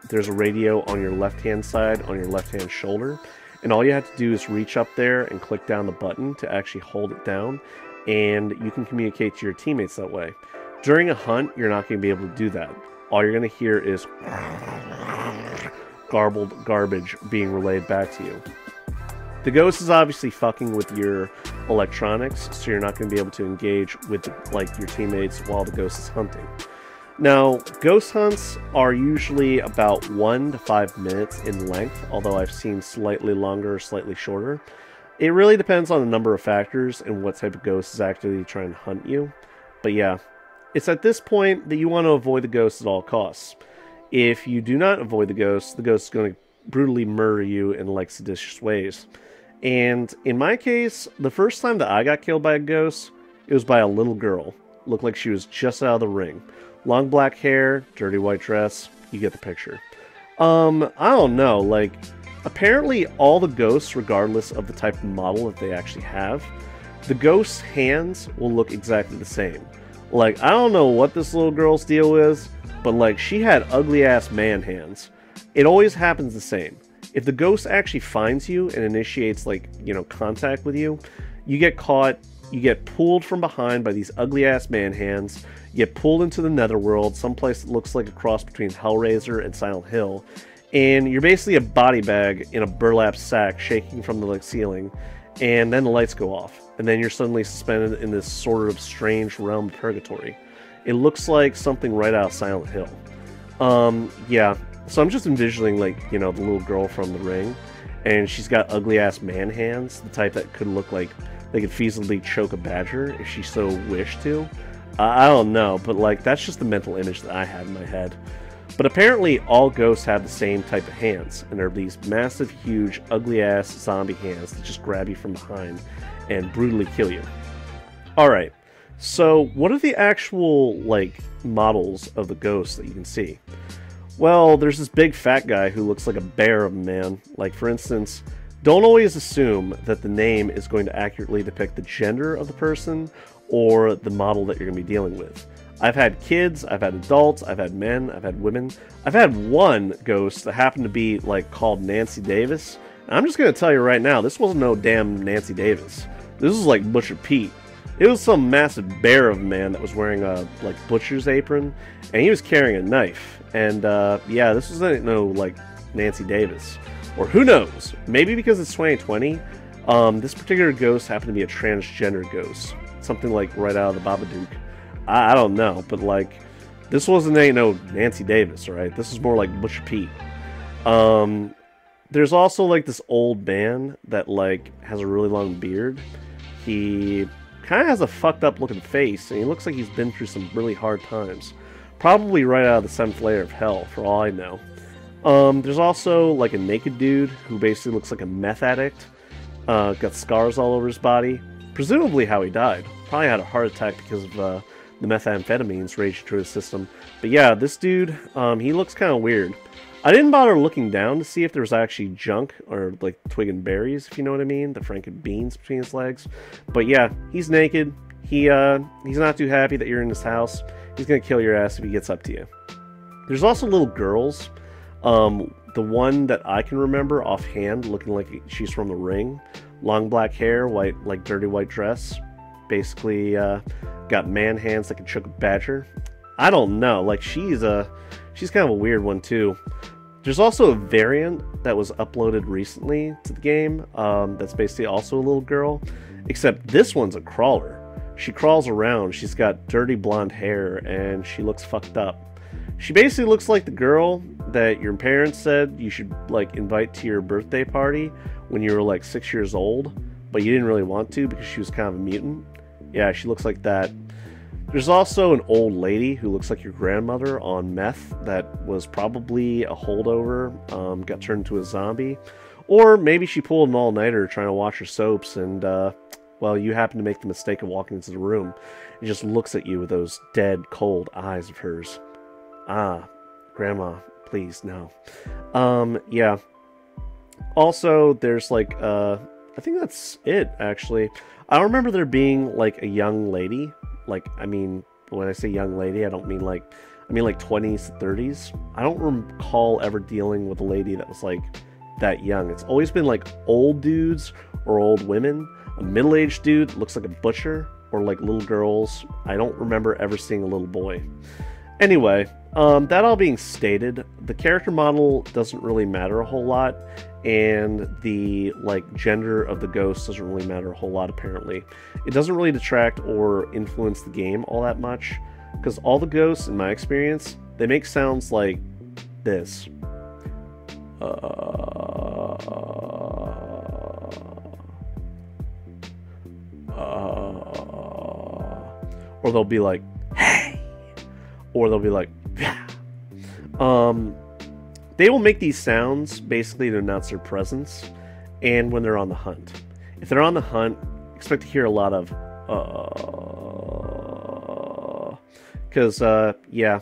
There's a radio on your left-hand side, on your left-hand shoulder, and all you have to do is reach up there and click down the button to actually hold it down, and you can communicate to your teammates that way. During a hunt, you're not going to be able to do that. All you're going to hear is garbled garbage being relayed back to you. The ghost is obviously fucking with your electronics, so you're not going to be able to engage with your teammates while the ghost is hunting. Now, ghost hunts are usually about 1 to 5 minutes in length, although I've seen slightly longer or slightly shorter. It really depends on a number of factors and what type of ghost is actually trying to hunt you. But yeah, it's at this point that you want to avoid the ghost at all costs. If you do not avoid the ghost is going to brutally murder you in seditious ways. And in my case, the first time that I got killed by a ghost, it was by a little girl. Looked like she was just out of the ring. Long black hair, dirty white dress, you get the picture. I don't know, apparently all the ghosts, regardless of the type of model that they actually have, the ghost's hands will look exactly the same. I don't know what this little girl's deal is, but she had ugly ass man hands. It always happens the same. If the ghost actually finds you and initiates contact with you, you get caught, you get pulled from behind by these ugly ass man hands, you get pulled into the netherworld, someplace that looks like a cross between Hellraiser and Silent Hill, and you're basically a body bag in a burlap sack shaking from the ceiling, and then the lights go off, and then you're suddenly suspended in this sort of strange realm of purgatory. It looks like something right out of Silent Hill. Yeah. So I'm just envisioning, the little girl from The Ring, and she's got ugly-ass man hands, the type that could look like they could feasibly choke a badger if she so wished to. I don't know, but, that's just the mental image that I had in my head. But apparently all ghosts have the same type of hands, and they're these massive, huge, ugly-ass zombie hands that just grab you from behind and brutally kill you. Alright, so what are the actual, models of the ghosts that you can see? Well, there's this big fat guy who looks like a bear of a man. For instance, don't always assume that the name is going to accurately depict the gender of the person or the model that you're going to be dealing with. I've had kids, I've had adults, I've had men, I've had women. I've had one ghost that happened to be, called Nancy Davis. And I'm just going to tell you right now, this wasn't no damn Nancy Davis. This was Butcher Pete. It was some massive bear of a man that was wearing a, butcher's apron, and he was carrying a knife. And, yeah, this wasn't no, Nancy Davis. Or who knows? Maybe because it's 2020, this particular ghost happened to be a transgender ghost. Something right out of the Babadook. I don't know, but, this wasn't no Nancy Davis, right? This is more like Butcher Pete. There's also, this old man that, has a really long beard. He kind of has a fucked up looking face, and he looks like he's been through some really hard times. Probably right out of the 7th layer of hell, for all I know. There's also, a naked dude who basically looks like a meth addict. Got scars all over his body. Presumably how he died. Probably had a heart attack because of the methamphetamines raging through his system. But yeah, this dude, he looks kind of weird. I didn't bother looking down to see if there was actually junk or twig and berries, if you know what I mean, the franken beans between his legs. But yeah, he's naked. He's not too happy that you're in his house. He's gonna kill your ass if he gets up to you. There's also little girls. The one that I can remember offhand, looking like she's from The Ring, long black hair, dirty white dress, basically got man hands that can choke a badger. I don't know. She's kind of a weird one too. There's also a variant that was uploaded recently to the game that's basically also a little girl, except this one's a crawler. She crawls around, she's got dirty blonde hair, and she looks fucked up. She basically looks like the girl that your parents said you should like invite to your birthday party when you were like 6 years old, but you didn't really want to because she was kind of a mutant. Yeah, she looks like that. There's also an old lady who looks like your grandmother on meth that was probably a holdover, got turned into a zombie. Or maybe she pulled an all-nighter trying to watch her soaps and, well, you happen to make the mistake of walking into the room and just looks at you with those dead, cold eyes of hers. Ah, Grandma, please, no. Yeah. Also, there's like, I think that's it, actually. I don't remember there being, like, a young lady. Like, I mean, when I say young lady, I don't mean like, I mean like 20s to 30s. I don't recall ever dealing with a lady that was like that young. It's always been like old dudes or old women. A middle-aged dude looks like a butcher, or like little girls. I don't remember ever seeing a little boy. Anyway, that all being stated, the character model doesn't really matter a whole lot, and the like gender of the ghost doesn't really matter a whole lot apparently. It doesn't really detract or influence the game all that much, because all the ghosts, in my experience, they make sounds like this. Or they'll be like, hey! Or they'll be like, yeah. They will make these sounds basically to announce their presence, and when they're on the hunt. If they're on the hunt, expect to hear a lot of because yeah,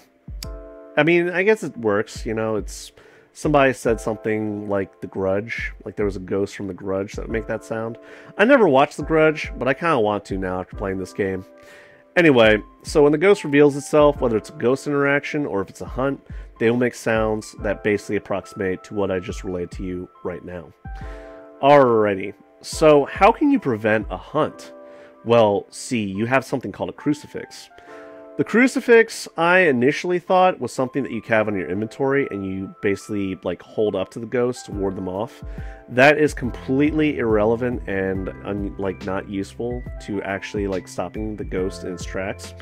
I mean, I guess it works, you know. It's somebody said something like The Grudge, like there was a ghost from The Grudge that would make that sound. I never watched The Grudge, but I kind of want to now after playing this game. Anyway, so when the ghost reveals itself, whether it's a ghost interaction or if it's a hunt, they will make sounds that basically approximate to what I just relayed to you right now. Alrighty, so how can you prevent a hunt? Well, see, you have something called a crucifix. The crucifix, I initially thought, was something that you have on your inventory and you basically like hold up to the ghost to ward them off. That is completely irrelevant and like not useful to actually like stopping the ghost in its tracks.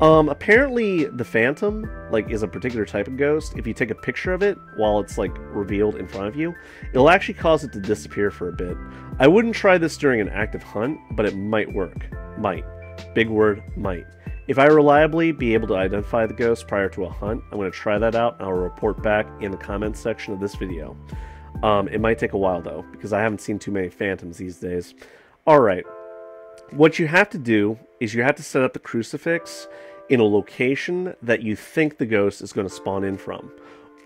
Apparently the phantom like is a particular type of ghost. If you take a picture of it while it's like revealed in front of you, it'll actually cause it to disappear for a bit. I wouldn't try this during an active hunt, but it might work. Might. Big word, might. If I reliably be able to identify the ghost prior to a hunt, I'm going to try that out and I'll report back in the comments section of this video. It might take a while though, because I haven't seen too many phantoms these days. Alright, what you have to do is you have to set up the crucifix in a location that you think the ghost is going to spawn in from.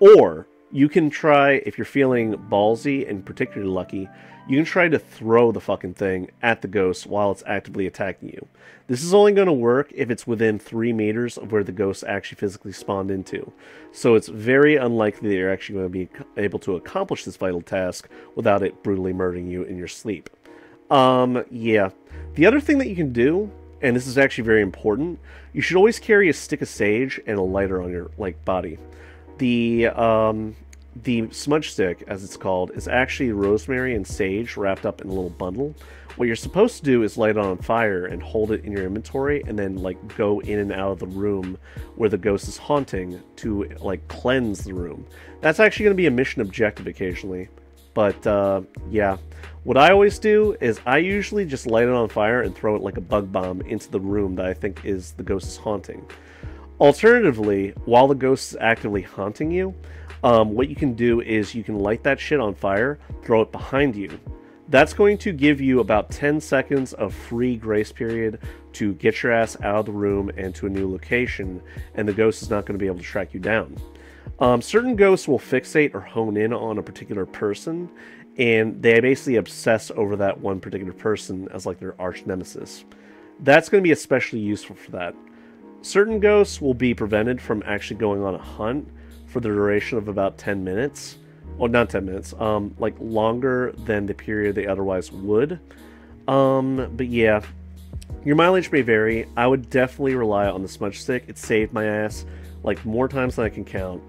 Or you can try, if you're feeling ballsy and particularly lucky, you can try to throw the fucking thing at the ghost while it's actively attacking you. This is only going to work if it's within 3 meters of where the ghost actually physically spawned into. So it's very unlikely that you're actually going to be able to accomplish this vital task without it brutally murdering you in your sleep. Yeah. The other thing that you can do, and this is actually very important, you should always carry a stick of sage and a lighter on your body. The smudge stick, as it's called, is actually rosemary and sage wrapped up in a little bundle. What you're supposed to do is light it on fire and hold it in your inventory and then like go in and out of the room where the ghost is haunting to like cleanse the room. That's actually going to be a mission objective occasionally. But yeah, what I always do is I usually just light it on fire and throw it like a bug bomb into the room that I think is the ghost is haunting. Alternatively, while the ghost is actively haunting you, what you can do is you can light that shit on fire, throw it behind you. That's going to give you about 10 seconds of free grace period to get your ass out of the room and to a new location, and the ghost is not going to be able to track you down. Certain ghosts will fixate or hone in on a particular person, and they basically obsess over that one particular person as like their arch nemesis. That's going to be especially useful for that. Certain ghosts will be prevented from actually going on a hunt for the duration of about 10 minutes. Well, not 10 minutes, like longer than the period they otherwise would. But yeah, your mileage may vary. I would definitely rely on the smudge stick. It saved my ass like more times than I can count,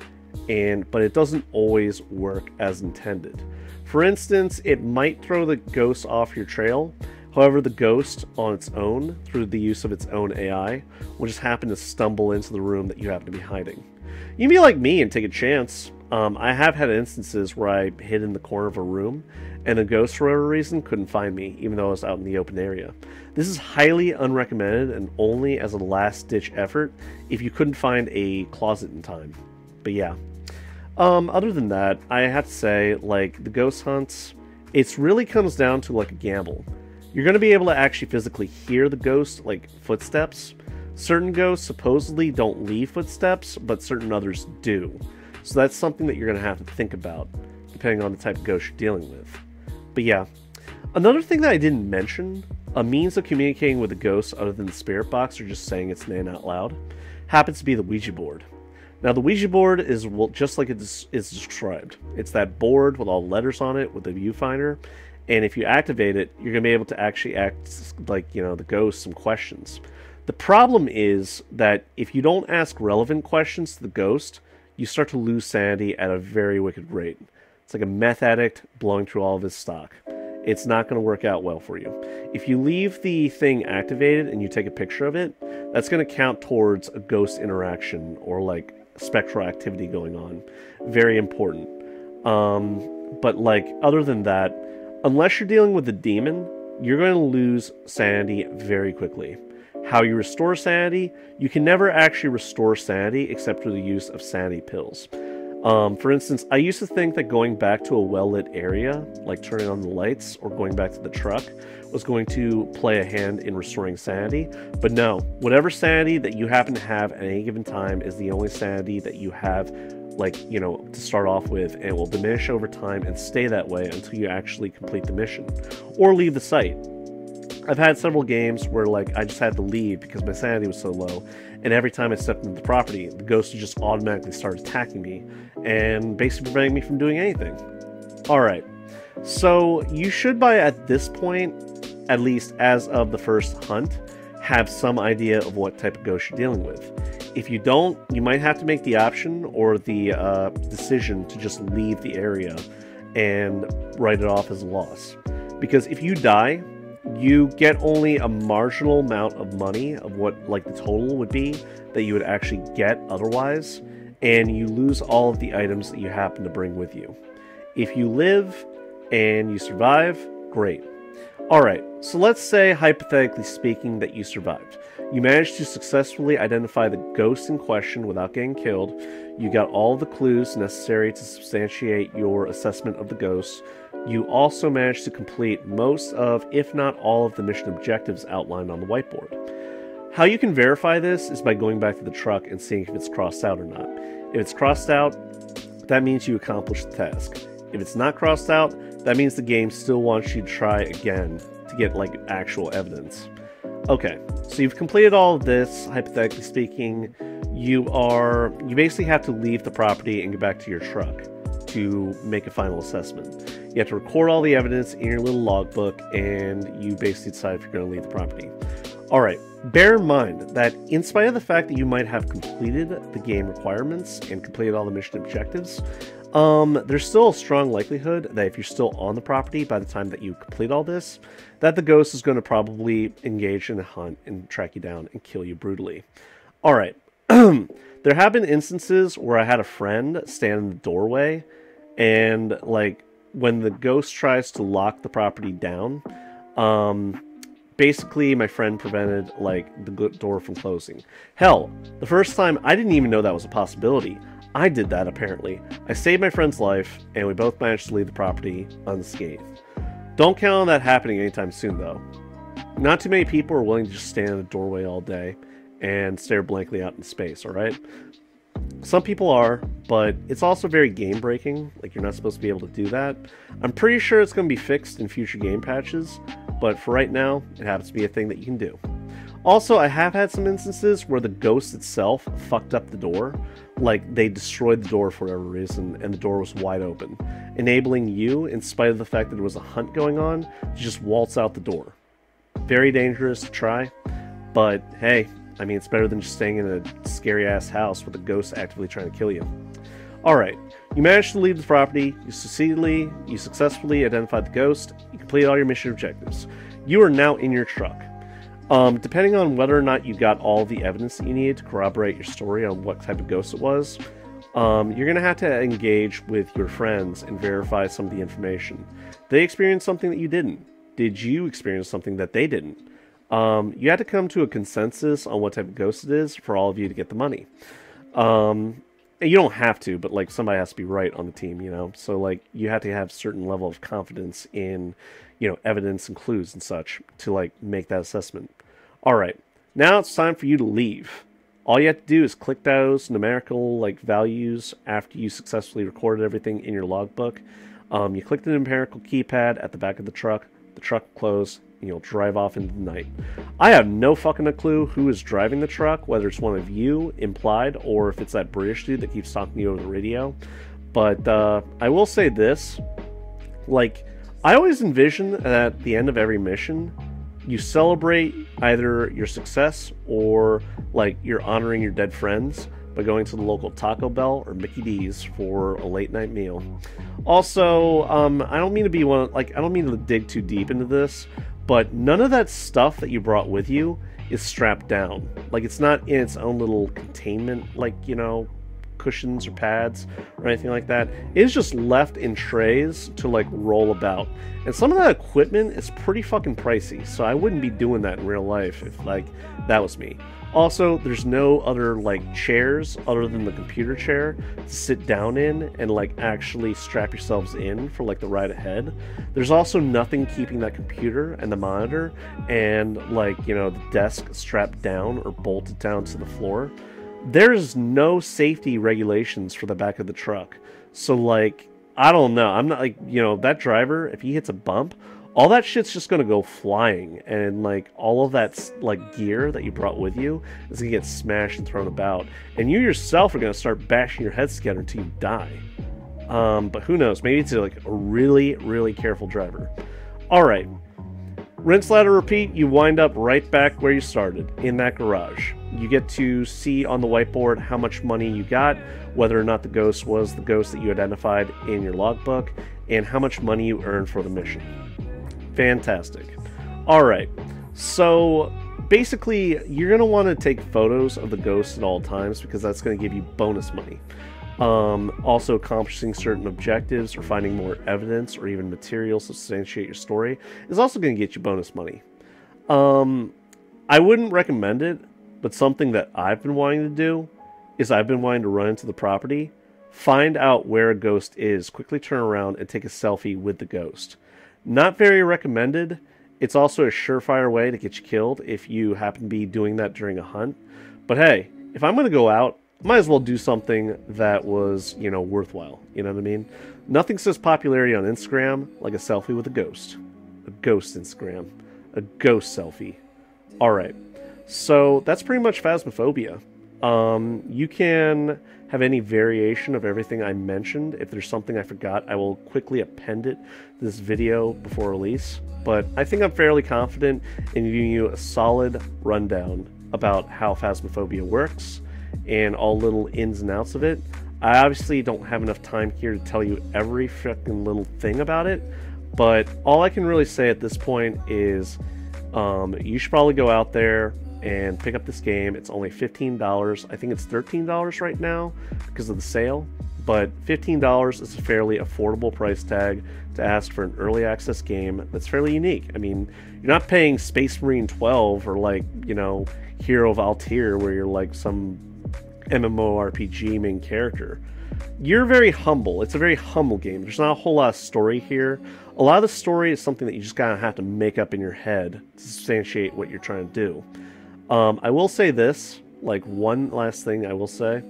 but it doesn't always work as intended. For instance, it might throw the ghost off your trail. However, the ghost on its own, through the use of its own AI, will just happen to stumble into the room that you happen to be hiding. You can be like me and take a chance. I have had instances where I hid in the corner of a room, and a ghost, for whatever reason, couldn't find me, even though I was out in the open area. This is highly unrecommended and only as a last-ditch effort if you couldn't find a closet in time. But yeah. Other than that, I have to say, like, the ghost hunts, it really comes down to, like, a gamble. You're going to be able to actually physically hear the ghost, like, footsteps. Certain ghosts supposedly don't leave footsteps, but certain others do. So that's something that you're going to have to think about, depending on the type of ghost you're dealing with. But yeah. Another thing that I didn't mention, a means of communicating with a ghost other than the spirit box or just saying its name out loud, happens to be the Ouija board. Now, the Ouija board is just like it is described. It's that board with all the letters on it with the viewfinder, and if you activate it, you're going to be able to actually ask, like, you know, the ghost some questions. The problem is that if you don't ask relevant questions to the ghost, you start to lose sanity at a very wicked rate. It's like a meth addict blowing through all of his stock. It's not going to work out well for you. If you leave the thing activated and you take a picture of it, that's going to count towards a ghost interaction or like spectral activity going on. Very important. But like, other than that, unless you're dealing with a demon, you're going to lose sanity very quickly. How you restore sanity, you can never actually restore sanity except through the use of sanity pills. For instance, I used to think that going back to a well-lit area, like turning on the lights or going back to the truck, was going to play a hand in restoring sanity. But no, whatever sanity that you happen to have at any given time is the only sanity that you have, like, you know, to start off with, and will diminish over time and stay that way until you actually complete the mission or leave the site. I've had several games where, like, I just had to leave because my sanity was so low, and every time I stepped into the property, the ghost would just automatically start attacking me and basically preventing me from doing anything. Alright, so you should, by at this point, at least as of the first hunt, have some idea of what type of ghost you're dealing with. If you don't, you might have to make the option or the decision to just leave the area and write it off as a loss. Because if you die, you get only a marginal amount of money of what, like, the total would be that you would actually get otherwise, and you lose all of the items that you happen to bring with you. If you live and you survive, great. Alright, so let's say, hypothetically speaking, that you survived. You managed to successfully identify the ghost in question without getting killed. You got all the clues necessary to substantiate your assessment of the ghost. You also managed to complete most of, if not all of, the mission objectives outlined on the whiteboard. How you can verify this is by going back to the truck and seeing if it's crossed out or not. If it's crossed out, that means you accomplished the task. If it's not crossed out, that means the game still wants you to try again to get, like, actual evidence. Okay, so you've completed all of this, hypothetically speaking. You basically have to leave the property and get back to your truck to make a final assessment. You have to record all the evidence in your little logbook, and you basically decide if you're going to leave the property. Alright, bear in mind that in spite of the fact that you might have completed the game requirements and completed all the mission objectives, there's still a strong likelihood that if you're still on the property by the time that you complete all this, that the ghost is going to probably engage in a hunt and track you down and kill you brutally. Alright, there have been instances where I had a friend stand in the doorway, and, like, when the ghost tries to lock the property down, basically my friend prevented, like, the door from closing. Hell, the first time, I didn't even know that was a possibility. I did that, apparently. I saved my friend's life, and we both managed to leave the property unscathed. Don't count on that happening anytime soon, though. Not too many people are willing to just stand in a doorway all day and stare blankly out in space, alright? Some people are, but it's also very game-breaking. Like, you're not supposed to be able to do that. I'm pretty sure it's going to be fixed in future game patches, but for right now, it happens to be a thing that you can do. Also, I have had some instances where the ghost itself fucked up the door. Like, they destroyed the door for whatever reason, and the door was wide open, enabling you, in spite of the fact that there was a hunt going on, to just waltz out the door. Very dangerous to try, but hey, I mean, it's better than just staying in a scary-ass house with a ghost actively trying to kill you. Alright, you managed to leave the property, you successfully identified the ghost, you completed all your mission objectives. You are now in your truck. Depending on whether or not you got all the evidence that you needed to corroborate your story on what type of ghost it was, you're going to have to engage with your friends and verify some of the information. They experienced something that you didn't. Did you experience something that they didn't? You had to come to a consensus on what type of ghost it is for all of you to get the money. You don't have to, but like somebody has to be right on the team, you know? So like you have to have a certain level of confidence in, you know, evidence and clues and such to like make that assessment. All right, now it's time for you to leave. All you have to do is click those numerical like values after you successfully recorded everything in your logbook. You click the numerical keypad at the back of the truck will close, and you'll drive off into the night. I have no fucking clue who is driving the truck, whether it's one of you, implied, or if it's that British dude that keeps talking to you over the radio. But I will say this, like, I always envision that at the end of every mission, you celebrate either your success or, like, you're honoring your dead friends by going to the local Taco Bell or Mickey D's for a late night meal. Also, I don't mean to be one, like, I don't mean to dig too deep into this, but none of that stuff that you brought with you is strapped down. Like, it's not in its own little containment, like, you know, cushions or pads or anything like that. It's just left in trays to like roll about, and some of that equipment is pretty fucking pricey, so I wouldn't be doing that in real life if like that was me. Also, there's no other like chairs other than the computer chair to sit down in and like actually strap yourselves in for like the ride ahead. There's also nothing keeping that computer and the monitor and like, you know, the desk strapped down or bolted down to the floor. There's no safety regulations for the back of the truck. So, like, I don't know. I'm not, like, you know, that driver, if he hits a bump, all that shit's just going to go flying. And, like, all of that, like, gear that you brought with you is going to get smashed and thrown about. And you yourself are going to start bashing your heads together until you die. But who knows? Maybe it's, like, a really, really careful driver. All right. Rinse, ladder, repeat. You wind up right back where you started, in that garage. You get to see on the whiteboard how much money you got, whether or not the ghost was the ghost that you identified in your logbook, and how much money you earned for the mission. Fantastic. Alright, so basically you're going to want to take photos of the ghost at all times because that's going to give you bonus money. Also accomplishing certain objectives or finding more evidence or even materials to substantiate your story is also going to get you bonus money. I wouldn't recommend it, but something that I've been wanting to do is I've been wanting to run into the property, find out where a ghost is, quickly turn around and take a selfie with the ghost. Not very recommended. It's also a surefire way to get you killed if you happen to be doing that during a hunt. But hey, if I'm going to go out, might as well do something that was, you know, worthwhile. You know what I mean? Nothing says popularity on Instagram like a selfie with a ghost. A ghost Instagram. A ghost selfie. Alright. So that's pretty much Phasmophobia. You can have any variation of everything I mentioned. If there's something I forgot, I will quickly append it to this video before release. But I think I'm fairly confident in giving you a solid rundown about how Phasmophobia works and all little ins and outs of it. I obviously don't have enough time here to tell you every freaking little thing about it, but all I can really say at this point is you should probably go out there and pick up this game. It's only $15. I think it's $13 right now because of the sale, but $15 is a fairly affordable price tag to ask for an early access game that's fairly unique. I mean, you're not paying Space Marine 12 or like, you know, Hero of Altair where you're like some MMORPG main character. You're very humble. It's a very humble game. There's not a whole lot of story here. A lot of the story is something that you just kind of have to make up in your head to substantiate what you're trying to do. I will say this, like one last thing I will say,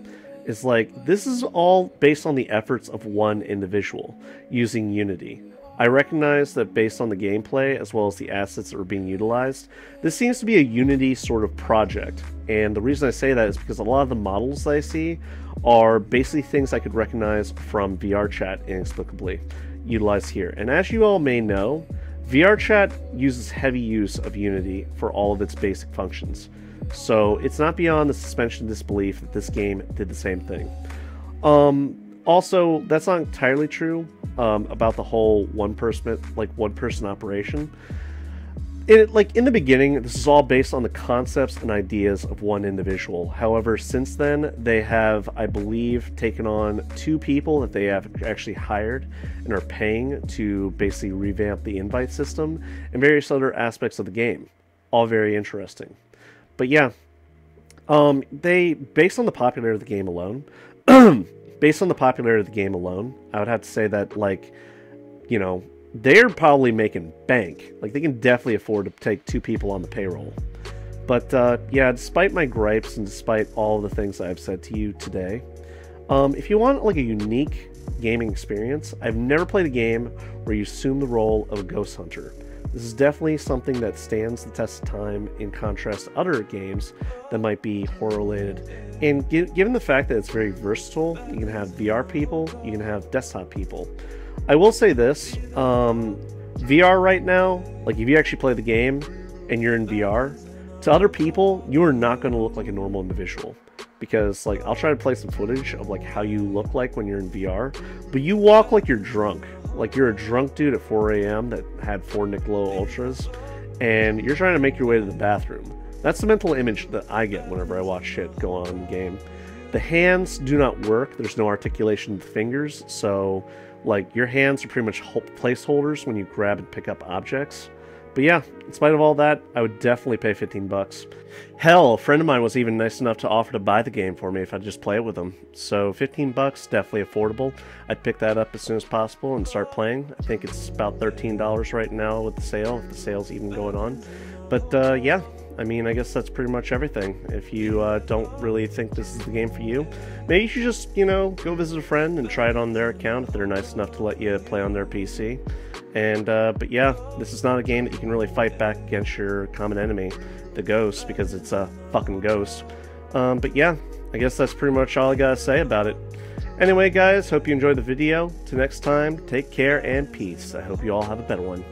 is like this is all based on the efforts of one individual using Unity. I recognize that based on the gameplay as well as the assets that are being utilized, this seems to be a Unity sort of project. And the reason I say that is because a lot of the models that I see are basically things I could recognize from VRChat inexplicably utilized here. And as you all may know, VRChat uses heavy use of Unity for all of its basic functions. So it's not beyond the suspension of disbelief that this game did the same thing. Also, that's not entirely true about the whole one person operation. like in the beginning, this is all based on the concepts and ideas of one individual. However, since then, they have, I believe, taken on 2 people that they have actually hired and are paying to basically revamp the invite system and various other aspects of the game. All very interesting. But yeah, based on the popularity of the game alone, I would have to say that, like, you know, they're probably making bank. Like, they can definitely afford to take 2 people on the payroll. But, yeah, despite my gripes and despite all the things I've said to you today, if you want, like, a unique gaming experience, I've never played a game where you assume the role of a ghost hunter. This is definitely something that stands the test of time in contrast to other games that might be horror-related. And given the fact that it's very versatile, you can have VR people, you can have desktop people. I will say this, VR right now, like if you actually play the game and you're in VR, to other people, you are not going to look like a normal individual. Because, like, I'll try to play some footage of, like, how you look like when you're in VR, but you walk like you're drunk. Like you're a drunk dude at 4 a.m. that had 4 Niccolo Ultras, and you're trying to make your way to the bathroom. That's the mental image that I get whenever I watch shit go on in the game. The hands do not work. There's no articulation of the fingers, so like your hands are pretty much placeholders when you grab and pick up objects. But yeah, in spite of all that, I would definitely pay 15 bucks. Hell, a friend of mine was even nice enough to offer to buy the game for me if I'd just play it with him. So 15 bucks, definitely affordable. I'd pick that up as soon as possible and start playing. I think it's about $13 right now with the sale, if the sale's even going on. But yeah, I mean, I guess that's pretty much everything. If you don't really think this is the game for you, maybe you should just, you know, go visit a friend and try it on their account if they're nice enough to let you play on their PC. And, but yeah, this is not a game that you can really fight back against your common enemy, the ghost, because it's a fucking ghost. But yeah, I guess that's pretty much all I gotta say about it. Anyway, guys, hope you enjoyed the video. Till next time, take care and peace. I hope you all have a better one.